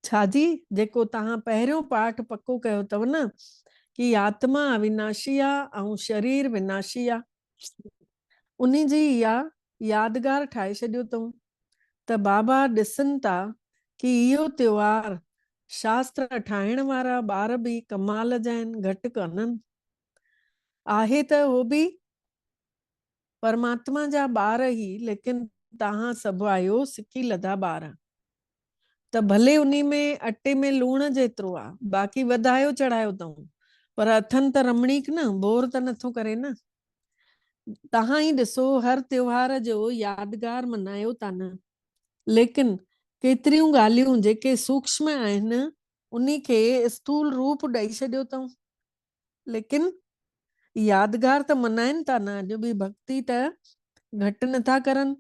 छाजी, जेको तव्हां पहिरियों पाठ पको कयो अथव न, कि आत्मा अविनाशी आहे ऐं शरीर विनाशी आहे। उन्ही जी इहा यादगार ठाहे छॾियो अथऊं। त बाबा ॾिसनि था कि इहो त्योहार शास्त्र ठाहिण वारा ॿार बि कमाल जा आहिनि, घटि कान्हनि। आहे त हो बि परमात्मा जा ॿार ई, लेकिन तव्हां सभु आहियो सिकी लधा ॿार। त भले उन्ही में अटे में लूण जेतिरो आहे, बाक़ी वधायो चढ़ायो अथऊं, पर अथनि त रमणीक न, बोर त नथो करे न। तव्हां ई ॾिसो, हर त्योहार जो यादगार मनायो था न, लेकिन केतिरियूं ॻाल्हियूं जेके सूक्ष्म आहिनि उन्ही खे स्थूल रूप ॾेई छॾियो अथऊं। लेकिन यादगार त मनाइनि था न, अॼु बि भक्ति त घटि नथा करनि।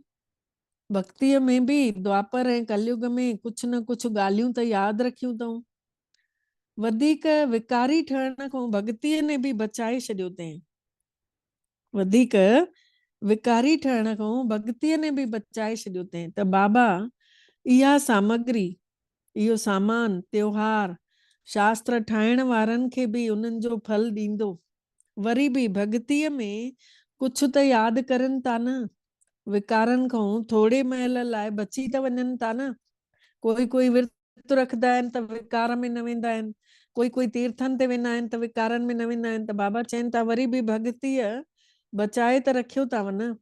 भक्तिअ में बि द्वापर ऐं कलयुग में कुझु न कुझु ॻाल्हियूं त यादि रखियूं अथऊं। वधीक विकारी ठहण खां भक्तिअ ने बि बचाए छॾियो अथईं। वधीक विकारी ठहण खां भक्तिअ ने बि बचाए छॾियो अथईं। त बाबा इहा सामग्री, इहो सामान, त्योहार शास्त्र ठाहिण वारनि खे बि उन्हनि जो फल ॾींदो। वरी बि भक्तिअ में कुझु त यादि करनि था न, विकारनि खां थोरे महिल लाइ बची त वञनि था न। कोई विर्त रखंदा आहिनि त विकार में न वेंदा आहिनि, कोई तीर्थनि ते वेंदा आहिनि त विकारनि में न वेंदा आहिनि। त बाबा चवनि था वरी बि भक्तिअ बचाए त रखियो अथव न।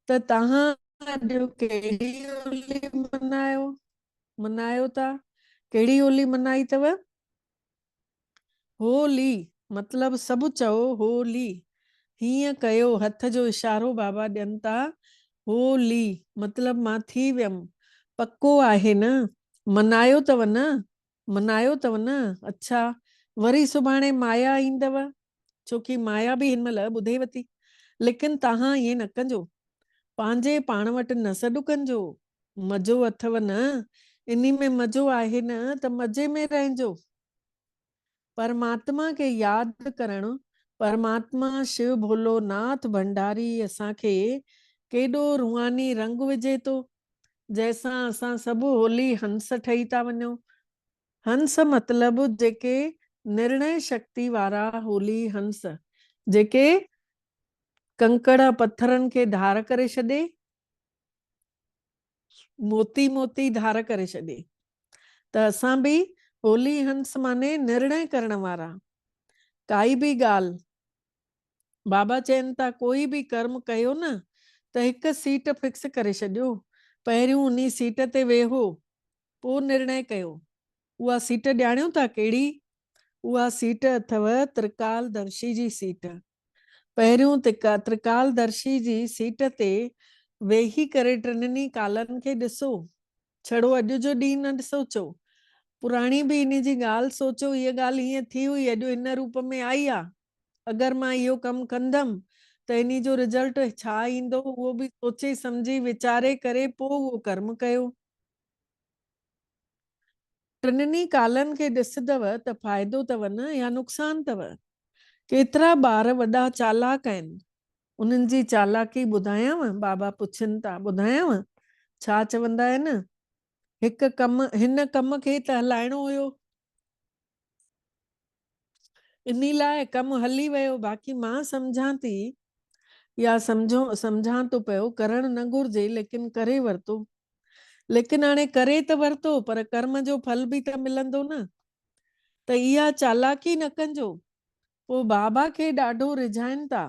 त तव्हां अॼु कहिड़ी होली मनायो था? कहिड़ी होली मनाई अथव? होली मतलब सभु चओ होली। हीअं कयो, हथ जो इशारो बाबा ॾियनि था। होली मतलब मां थी वियमि, पक्को आहे न, मनायो अथव न, मनायो अथव न। अच्छा, वरी सुभाणे माया ईंदव, छोकी माया बि हिन महिल ॿुधे वती। लेकिन तव्हां ईअं न कजो, पंहिंजे पाण वटि न सॾु कजो। मज़ो अथव न, इन्ही में मज़ो आहे न, त मज़े में रहिजो। परमात्मा के यादि करणु, परमात्मा शिव भोलो नाथ भंडारी असांखे केॾो रूहानी रंग विझे थो, जंहिंसां असां सभु होली हंस ठही था वञूं। हंस मतलब जेके निर्णय शक्ति वारा होली हंस, जेके कंकड़ पत्थरनि खे धार करे छॾे, मोती मोती धार करे छॾे। त असां बि होली हंस माने निर्णय करण वारा। काई बि ॻाल्हि, बाबा चवनि था कोई बि कर्म कयो न, त हिकु सीट फिक्स करे छॾियो। पहिरियों उन सीट ते वेहो, पोइ निर्णय कयो। उहा सीट ॼाणियो था कहिड़ी? उहा सीट अथव त्रिकालदर्शी जी सीट। पहिरियों त्रिकालदर्शी जी सीट ते वेही करे टिनिनी कालनि खे ॾिसो। छड़ो अॼु जो ॾींहुं न सोचो, पुराणी बि इन जी ॻाल्हि सोचो। हीअ ॻाल्हि हीअं थी हुई, अॼु इन रूप में आई आहे। अगरि मां इहो कमु कंदमि त इन जो रिजल्ट छा ईंदो, उहो बि सोचे सम्झी वीचारे करे पोइ उहो कर्म कयो। टिनिनी कालनि खे ॾिसंदव त फ़ाइदो अथव न या नुक़सान अथव? केतिरा ॿार वॾा चालाक आहिनि, उन्हनि जी चालाकी ॿुधायांव? बाबा पुछनि था, ॿुधायांव छा चवंदा आहिनि? हिन कम खे त हलाइणो हुयो, इन लाइ कमु हली वियो। बाक़ी मां सम्झां थी या सम्झां थो पियो, करणु न घुरिजे, लेकिन करे वरितो। लेकिन हाणे करे त वरितो, पर कर्म जो फल बि त मिलंदो न। त इहा चालाकी न कजो। पोइ बाबा खे ॾाढो रिझाइनि था,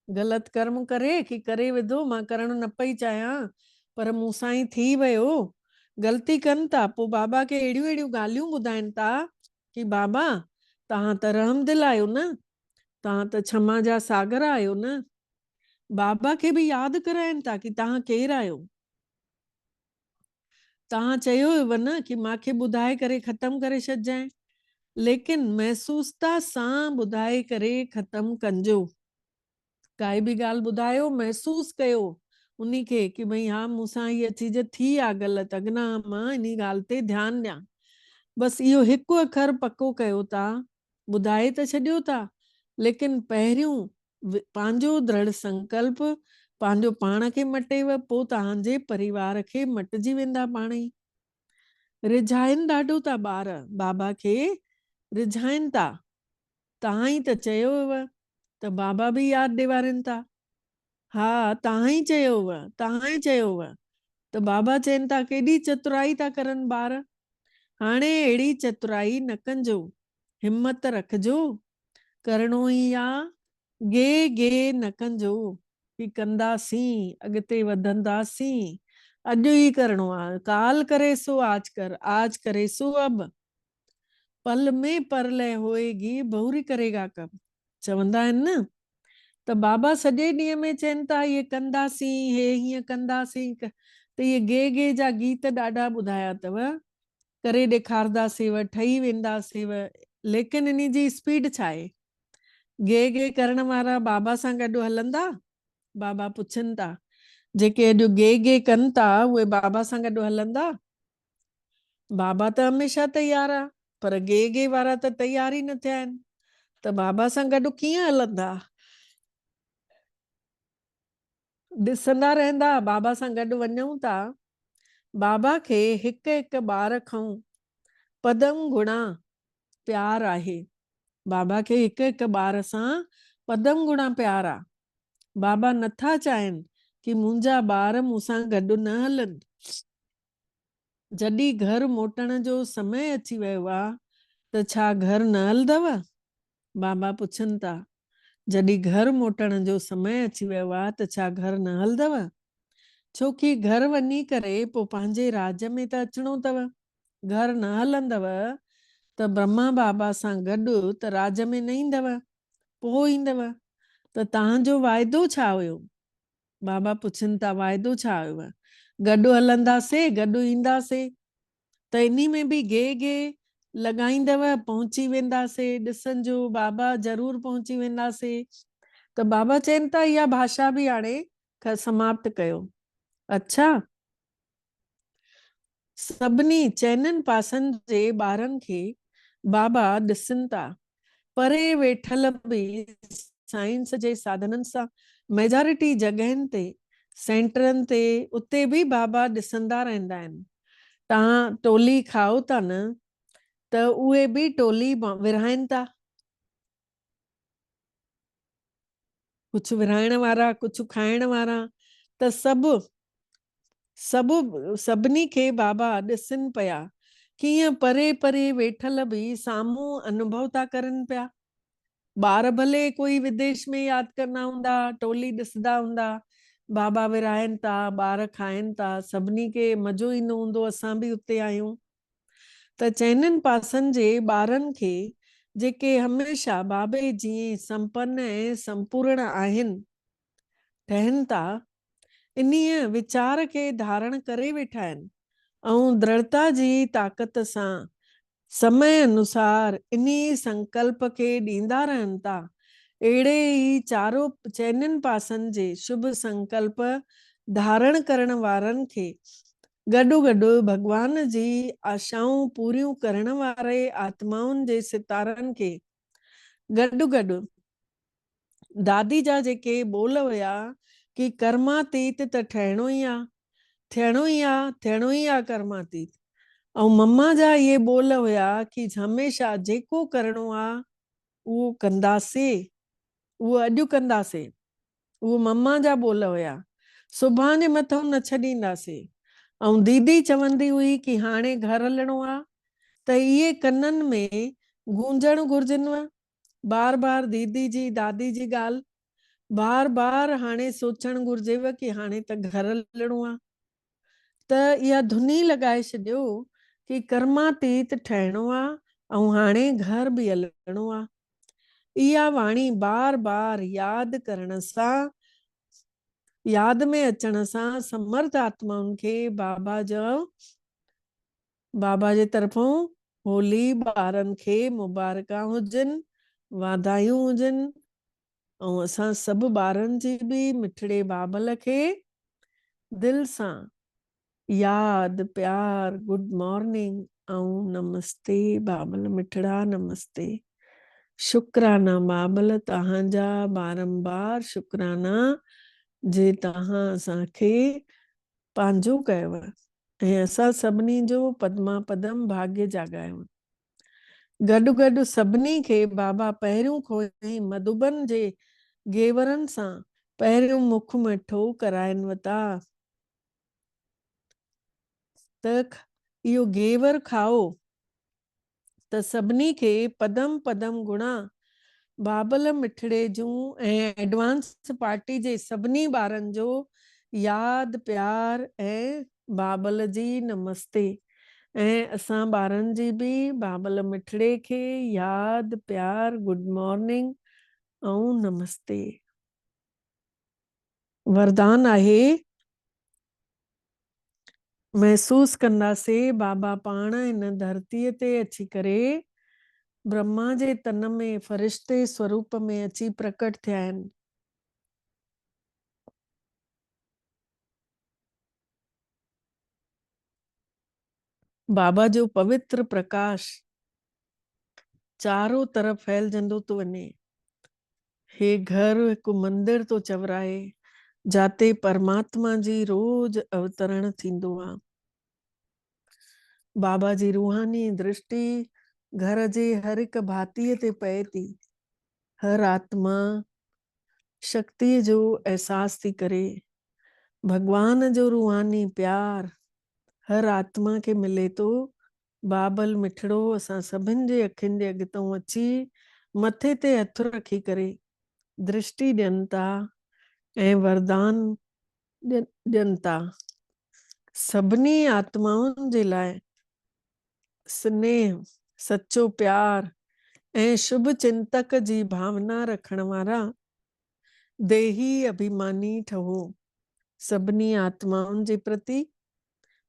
ग़लति कर्म करे कि करे विधो, मां करणु न पई चाहियां पर मूंसां ई थी वियो, ग़लती कनि था। पोइ बाबा खे अहिड़ियूं अहिड़ियूं ॻाल्हियूं ॿुधाइनि था कि बाबा तव्हां त रहमदिल आहियो न, तव्हां त क्षमा जा सागर आहियो न। बाबा खे बि यादि कराइनि था कि तव्हां केरु आहियो। तव्हां चयो हुयव न कि मूंखे ॿुधाए करे ख़तमु करे छॾिजांइ, लेकिन महसूसता सां ॿुधाए करे ख़तमु कजो। काई बि ॻाल्हि ॿुधायो, महसूस कयो उन्ही खे कि भई हा मूंसां हीअ चीज थी आहे ग़लति, अॻिना मां इन ॻाल्हि ते ध्यानु ॾियां। बसि इहो हिकु अखर पको कयो था, ॿुधाए त छॾियो था, लेकिन पहिरियों पंहिंजो दृढ़ संकल्प पंहिंजो पाण खे मटेव, पोइ तव्हांजे परिवार खे मटिजी वेंदा पाण ई। रिझाइनि ॾाढो था ॿार, बाबा खे रिझाइनि था। तव्हां ई त चयो हुयव, त बाबा बि यादि ॾियारनि था, हा तव्हां ई चयो हुव, तव्हां ई चयो हुव। त बाबा चवनि था केॾी चतुराई था करनि ॿार। हाणे अहिड़ी चतुराई न कजो, हिम्मत रखजो, करणो ई आहे, गे गे न कजो कि कंदासीं, अॻिते वधंदासीं। अॼु ई करणो आहे, काल करे सो आज कर, आज करे सो अब, पल में परलय होएगी बहुरी करेगा कब, चवंदा आहिनि न। त बाबा सॼे ॾींहं में चवनि था इहे कंदासीं, हे हीअं कंदासीं, त इहे गे गे जा गीत ॾाढा ॿुधाया अथव, करे ॾेखारंदासीं, ठही वेंदासीं, लेकिन इन जी स्पीड छा आहे। गे गे करण वारा बाबा सां गॾु हलंदा? बाबा पुछनि था, जेके अॼु गे गे कनि था उहे बाबा सां गॾु हलंदा? बाबा त हमेशह तयार आहे, पर गे गे वारा त तयार ई न थिया आहिनि, त बाबा सां गॾु कीअं हलंदा? ॾिसंदा रहंदा, बाबा सां गॾु वञूं था। बाबा खे हिकु हिकु ॿार खां पदम गुणा प्यार आहे। बाबा खे हिकु हिकु ॿार सां पदम गुणा प्यार आहे। बाबा नथा चाहिनि कि मुंहिंजा ॿार मूंसां गॾु न हलनि। जॾहिं घर मोटण जो समय अची वियो आहे त छा घर न हलंदव? बाबा पुछनि था, जॾहिं घर मोटण जो समय अची वियो आहे त छा घर न हलंदव? छोकी घर वञी करे पोइ पंहिंजे राज में त अचिणो अथव। घर न हलंदव त ब्रह्मा बाबा सां गॾु त राज में न ईंदव, पोइ ईंदव। त तव्हांजो वाइदो छा हुयो? बाबा पुछनि था, वाइदो छा हुयव? गॾु हलंदासीं, गॾु ईंदासीं, त इन में बि गे गे लॻाईंदव, पहुची वेंदासीं, ॾिसंजो बाबा ज़रूर पहुची वेंदासीं। त बाबा चवनि था इहा भाषा बि हाणे समाप्त कयो। अच्छा, सभिनी चइनिनि पासनि जे ॿारनि खे बाबा ॾिसनि था, परे वेठल बि साइंस जे साधननि सां मेजॉरिटी जॻहियुनि ते, सेंटरनि ते, उते बि बाबा ॾिसंदा रहंदा आहिनि। तव्हां टोली खाओ था न, त उहे बि टोली विरहाइनि था, कुझु विरहाइण वारा, कुझु खाइण वारा, त सभिनी खे बाबा ॾिसनि पिया, कीअं परे परे वेठल बि साम्हूं अनुभव था करनि पिया। ॿार भले कोई विदेश में यादि कंदा हूंदा, टोली ॾिसंदा हूंदा, बाबा विरहाइनि था, ॿार खाइनि था, सभिनी खे मज़ो ईंदो हूंदो, असां बि उते आहियूं। त चइनिनि पासनि जे ॿारनि खे जेके हमेशह बाबे जीअं संपन्न ऐं संपूर्ण आहिनि, ठहनि था, इन्हीअ वीचार खे धारण करे वेठा आहिनि ऐं दृढ़ता जी ताक़त सां समय अनुसार इन्ही संकल्प खे ॾींदा रहनि था। अहिड़े ई चारों चइनिनि पासनि जे शुभ संकल्प धारण करण वारनि खे गॾो गॾु भगवान जी आशाऊं पूरियूं करण वारे आत्माउनि जे सितारनि खे गॾु गॾु दादी जा जेके बोल हुया कि कर्मातीत त ठहिणो ई आहे, थियणो ई आहे, थियणो ई आहे कर्मातीत। ऐं मम्मा जा इहे बोल हुया कि हमेशह जेको करिणो आहे उहो कंदासीं, उहो अॼु कंदासीं। उहो मम्मा जा बोल हुया, सुभाणे मथां न छॾींदासीं। ऐं दीदी चवंदी हुई कि हाणे घर हलणो आहे, त इहे कननि में गूंजण घुर्जनि बार बार दीदी जी दादी जी ॻाल्हि बार बार हाणे सोचणु घुर्जेव कि हाणे त घर हलणो आहे, त इहा धुनी लॻाए छॾियो कि कर्मातीत ठहिणो आहे ऐं हाणे घर बि हलणो आहे। इहा वाणी बार बार यादि करण सां, यादि में अचण सां समर्थ आत्माउनि खे बाबा जे तरफ़ों होली ॿारनि खे मुबारका हुजनि, वाधायूं हुजनि। ऐं असां सभु ॿारनि जी बि मिठड़े बाबल खे दिल सां याद प्यार गुड मॉर्निंग ऐं नमस्ते बाबल मिठड़ा नमस्ते। शुक्राना बाबल तव्हांजा बारंबार शुक्राना जे तव्हां असांखे पंहिंजो कयव ऐं असां सभिनी जो पदमा पदम भाग्य जाॻायो। गॾु गॾु सभिनी खे बाबा पहिरियों खोई मधुबन जे गेवरनि सां पहिरियों मुख मिठो कराइनि था त इहो गेवर खाओ त सभिनी खे पदम पदम गुणा बाबल मिठड़े जूं ऐं एडवांस पार्टी जे सभिनी ॿारनि जो याद प्यार ऐं बाबल जी नमस्ते। ऐं असां ॿारनि जी बि बाबल मिठड़े खे याद प्यार गुड मॉर्निंग ऐं नमस्ते। वरदान आहे महसूस कंदासीं बाबा पाण इन धरतीअ ते अची करे ब्रह्मा जे तन में फरिश्ते स्वरूप में अची प्रकट थिया आहिनि। बाबा जो पवित्र प्रकाश चारों तरफ़ फैलजंदो तो वञे। हे घर हिकु मंदिर तो चवराए जाते परमात्मा जी रोज अवतरण थींदो आहे। बाबा जी रूहानी दृष्टि घर जे हर हिक भातीअ ते पए थी। हर आत्मा शक्ति जो एहसास थी करे। भगवान जो रूहानी प्यार हर आत्मा के मिले तो। बाबल मिठड़ो असां सभिनि जे अखियुनि जे अॻितों अची मथे ते हथ रखी करे दृष्टि ॾियनि था ऐं वरदान ॾियनि था। सभिनी आत्माउनि जे लाइ स्नेह सच्चो प्यार ऐं शुभ चिंतक जी भावना रखण वारा देही अभिमानी ठहो। सभिनी आत्माउनि जे प्रति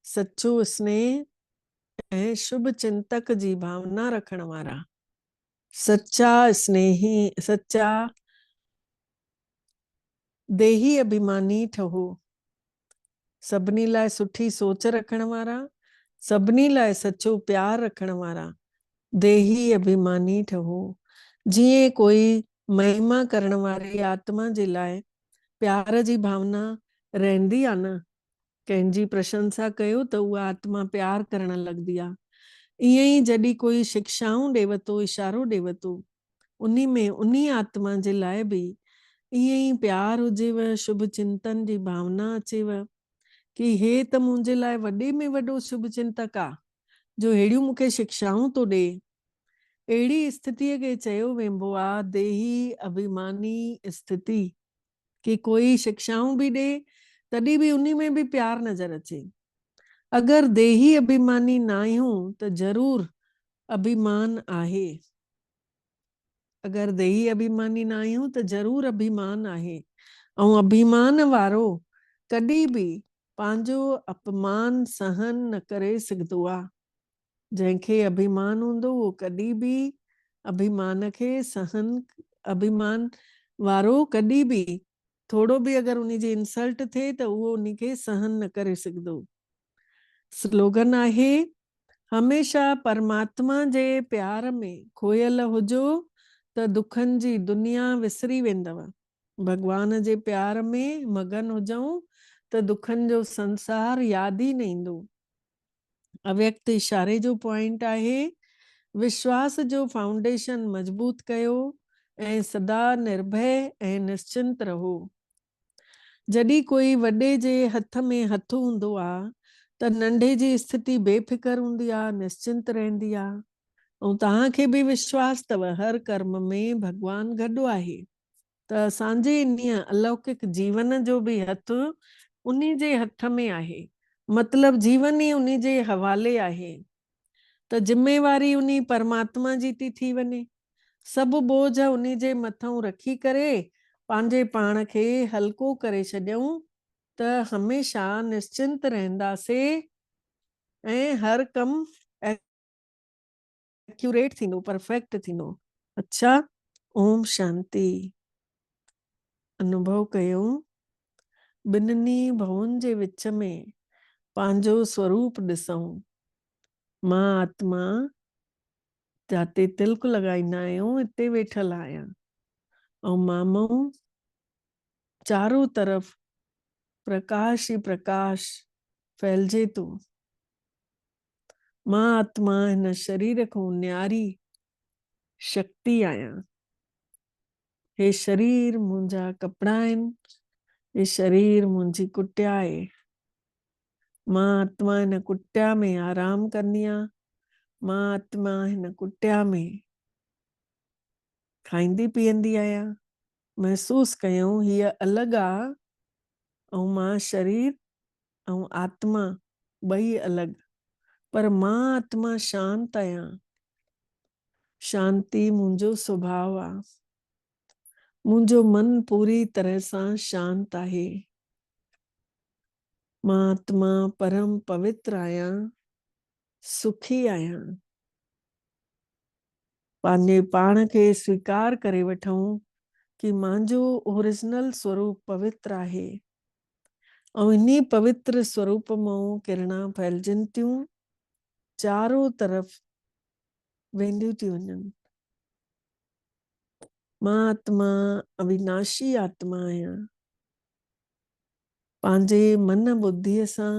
सच्चो स्नेह ऐं शुभ चिंतक जी भावना रखण वारा सच्चा स्नेही सच्चा देही अभिमानी ठहो। सभिनी लाइ सुठी सोच रखण वारा, सभिनी लाइ सच्चो प्यार रखण वारा देही अभिमानी ठहो। जीअं कोई महिमा करण वारी आत्मा जे लाइ प्यार जी भावना रहंदी आहे न, कंहिंजी प्रशंसा कयो त उहा आत्मा प्यार करण लॻंदी आहे। ईअं ई जॾहिं कोई शिक्षाऊं ॾेव थो, इशारो ॾेव थो, उन्ही में उन्ही आत्मा जे लाइ बि ईअं ई प्यार हुजेव, शुभ चिंतन जी भावना अचेव कि हे त मुंहिंजे लाइ वॾे में वॾो शुभ चिंतक आहे जो अहिड़ियूं मूंखे शिक्षाऊं थो ॾे। अहिड़ी स्थितिअ खे चयो वेंदो आहे देही अभिमानी स्थिति, कि कोई शिक्षाऊं बि ॾे तॾहिं बि उन्ही में बि प्यार नज़र अचे। अगरि देही अभिमानी न आहियूं त ज़रूर अभिमान आहे। अगरि देही अभिमानी न आहियूं त ज़रूर अभिमान आहे। ऐं अभिमान वारो कॾहिं बि पंहिंजो अपमान सहन न करे सघंदो आहे। जंहिंखे अभिमान हूंदो उहो कॾहिं बि अभिमान खे सहन, अभिमान वारो कॾहिं बि थोड़ो बि अगरि उन जी इंसल्ट थिए त उहो उन खे सहन न करे सघंदो। स्लोगन आहे हमेशा परमात्मा जे प्यार में खोयल हुजो त दुखनि जी दुनिया विसरी वेंदव। भगवान जे प्यार में मगन हुजऊं त दुखनि जो संसार यादि ई न ईंदो। अव्यक्त इशारे जो पॉइंट आहे विश्वास जो फाउंडेशन मजबूत कयो ऐं सदा निर्भय ऐं निश्चिंत रहो। जॾहिं कोई वॾे जे हथ में हथ हूंदो आहे त नंढे जी स्थिति बेफ़िक्र हूंदी आहे, निश्चिंत रहंदी आहे। ऐं तव्हांखे बि विश्वास अथव हर कर्म में भॻवानु गॾु आहे, त असांजे इन अलौकिक जीवन जो बि हथ उन जे हथ में आहे, मतलब जीवन ई उन जे हवाले आहे, त जिम्मेवारी उन परमात्मा जी थी वञे। सभु बोझ उन जे मथां रखी करे पंहिंजे पाण खे हल्को करे छॾियऊं त हमेशा निश्चिंत रहंदासीं ऐं हर कम एक्यूरेट थींदो, परफेक्ट थींदो। अच्छा, ओम शांति। अनुभव कयो ॿिन्हिनि भवन जे विच में पंहिंजो स्वरूप ॾिसूं। मां आत्मा जाते तिलक लॻाईंदा आहियूं हिते वेठल आहियां, ऐं मामो चारों तरफ प्रकाश ही प्रकाश फैलजे थो। मां आत्मा हिन शरीर खां न्यारी शक्ति आहियां। हे शरीर मुंहिंजा कपिड़ा आहिनि, हे शरीर मुंहिंजी कुटिया आहे। मां आत्मा हिन कुटिया में आराम कंदी आहियां। मां आत्मा हिन कुटिया में खाईंदी पीअंदी आहियां। महसूस कयूं हीअ अलॻि आहे ऐं मां शरीर ऐं आत्मा ॿई अलॻि, पर मां आत्मा शांत आहियां। शांति मुंहिंजो स्वभाव आहे। मुंहिंजो मन पूरी तरह सां शांत आहे। मां आत्मा परम पवित्र आहियां, सुखी आहियां। पंहिंजे पाण खे स्वीकार करे वठूं कि मुंहिंजो ओरिजिनल स्वरूप पवित्र आहे ऐं इन्ही पवित्र स्वरूप मां किरणा फैलजनि थियूं, चारों तरफ वेंदियूं थी वञनि। मां आत्मा अविनाशी आत्मा आहियां। पंहिंजे मन बुद्धीअ सां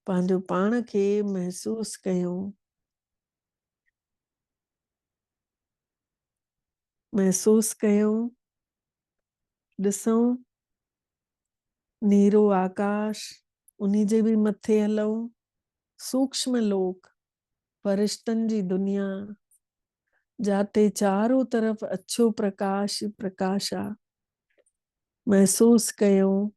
पंहिंजो पाण खे महसूस कयूं। महसूस कयूं, ॾिसूं नीरो आकाश, उन्ही जे भी मथे हलूं। सूक्ष्म लोक, फरिश्तनि जी दुनिया, जाते चारों तरफ अच्छो प्रकाश प्रकाश आहे। महसूस कयूं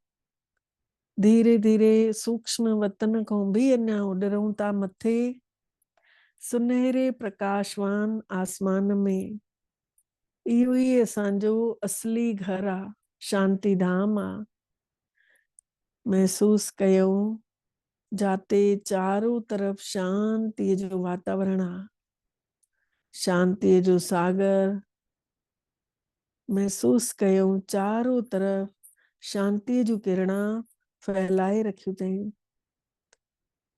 धीरे धीरे सूक्ष्म वतन खां भी अञा उॾरूं था मथे, सुनहरे प्रकाशवान आसमान में। इहो ई असांजो असली घर आहे, शांति धाम आहे। महसूस कयूं जाते चारों तरफ शांति जो वातावरण आहे, शांति जो सागर। महसूस कयूं चारों तरफ शांति जो किरणा फैलाए रखियूं अथई।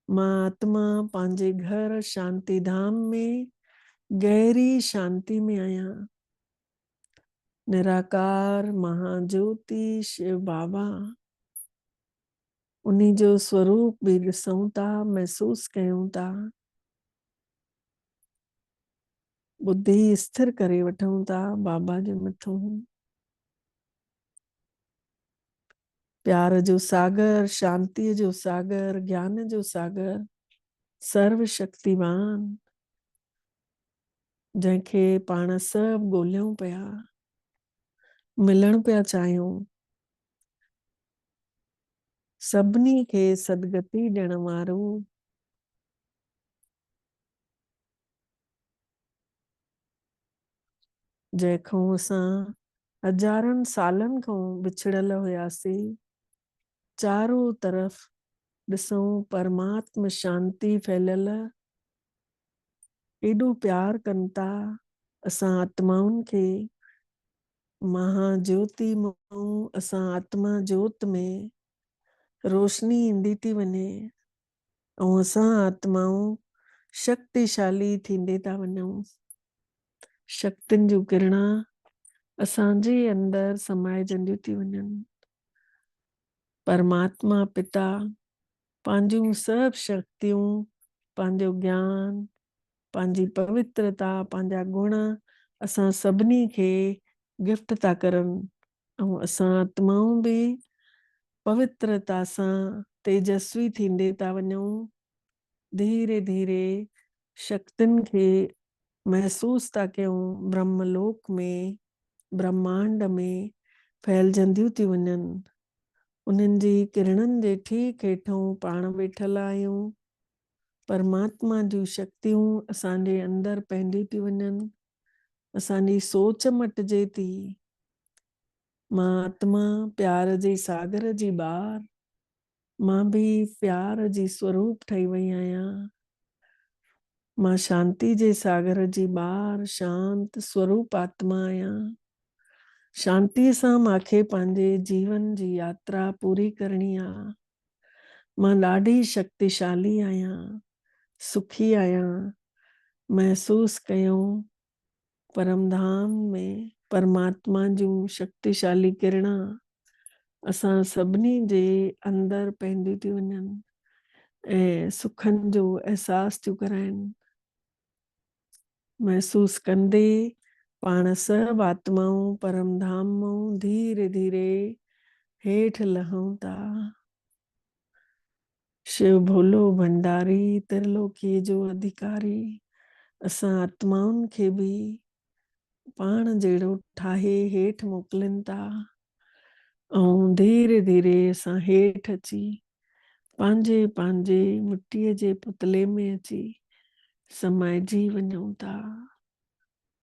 मां आत्मा पंहिंजे घर शांति धाम में गहरी शांति में आहियां। निराकार महाज्योति शिव बाबा, उन्हीं जो स्वरूप भी ॾिसूं था, महसूस कयूं था। बुद्धि स्थिर करे वठूं था बाबा जे मथों। प्यार जो सागर, शांति जो सागर, ज्ञान जो सागर, सर्वशक्तिवान, जंहिंखे पाण सभु ॻोल्हियूं पिया, मिलण पिया चाहियूं। सभिनी खे सदगति ॾियण वारो, जंहिंखां असां हज़ारनि सालनि खां विछड़ल हुआसीं, चारों तरफ ॾिसूं परमात्म शांति फैलियल। एॾो प्यार कनि था असां आत्माउनि खे। महाज्योति मां असां आत्मा ज्योत में रोशनी ईंदी थी वञे ऐं असां आत्माऊं शक्तिशाली थींदे था वञूं। शक्तियुनि जूं किरणा असांजे अंदर समाइजंदियूं थी वञनि। परमात्मा पिता पंहिंजूं सभु शक्तियूं, पंहिंजो ज्ञान, पंहिंजी पवित्रता, पंहिंजा गुण असां सभिनी खे गिफ्ट था करनि ऐं असां आत्माऊं बि पवित्रता सां तेजस्वी थींदे था वञूं। धीरे धीरे शक्तियुनि खे महसूस था कयूं, ब्रह्मलोक में, ब्रह्मांड में फैलजंदियूं थी वञनि। उन्हनि जी किरणनि जे ठीक हेठों पाण वेठल आहियूं। परमात्मा जूं शक्तियूं असांजे अंदरि पवंदियूं थी वञनि। असांजी सोच मटिजे थी। मां आत्मा प्यार जे सागर जी ॿार, मां बि प्यार जी स्वरूप ठही वई आहियां। मां शांति जे सागर जी ॿार, शांत स्वरूप आत्मा आहियां। शांतीअ सां मूंखे पंहिंजे जीवन जी यात्रा पूरी करणी आहे। मां ॾाढी शक्तिशाली आहियां, सुखी आहियां। महसूस कयूं परमधाम में परमात्मा जूं शक्तिशाली किरणा असां सभिनी जे अंदरि पवंदियूं थी वञनि ऐं सुखनि जो अहसास थियूं कराइनि। महसूस कंदे पाण सभु आत्माऊं परमधाम मां धीरे धीरे हेठि लहूं था। शिव भोलो भंडारी, त्रिलोकीअ जो अधिकारी असां आत्माउनि खे बि पाण जहिड़ो ठाहे हेठि मोकिलीनि था। ऐं धीरे धीरे असां हेठि अची पंहिंजे पंहिंजे मिटीअ जे पुतले में अची समाइजी वञूं था।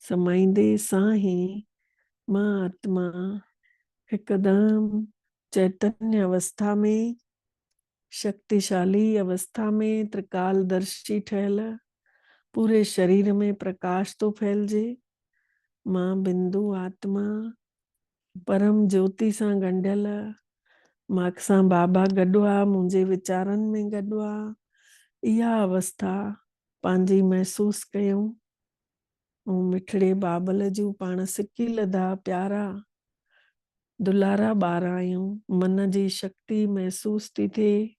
समाईंदे सां ई मां आत्मा हिकदमि चैतन्य अवस्था में, शक्तिशाली अवस्था में, त्रिकालदर्शी ठहियल, पूरे शरीर में प्रकाश तो फैलजे। मां बिंदु आत्मा परम ज्योति सां ॻंढियल, मां बाबा गॾु आहे, मुंहिंजे वीचारनि में गॾु आहे। इहा अवस्था पंहिंजी महसूस कयूं। ऐं मिठड़े बाबल जूं पाण सिकी लधा प्यारा दुलारा ॿार आहियूं। मन जी शक्ति महसूस थी थिए।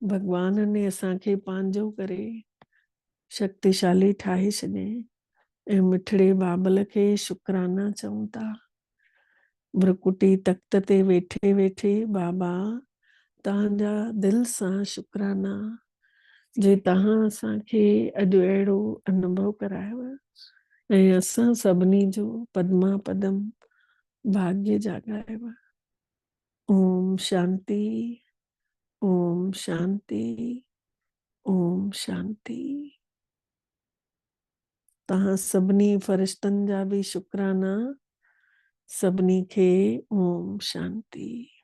भगवान ने असांखे पंहिंजो करे शक्तिशाली ठाहे छॾियईं ऐं मिठड़े बाबल खे शुकराना चऊं था। भ्रकुटी तख्त ते वेठे वेठे बाबा तव्हांजा दिलि सां शुकराना जे तव्हां असांखे अॼु अहिड़ो अनुभव करायव ऐं असां सभिनी जो पद्मा पदम भाग्य जाॻायव। ओम शांति, ओम शांति, ओम शांति। तव्हां सभिनी फरिश्तनि जा बि शुकराना। सभिनी खे ओम शांति।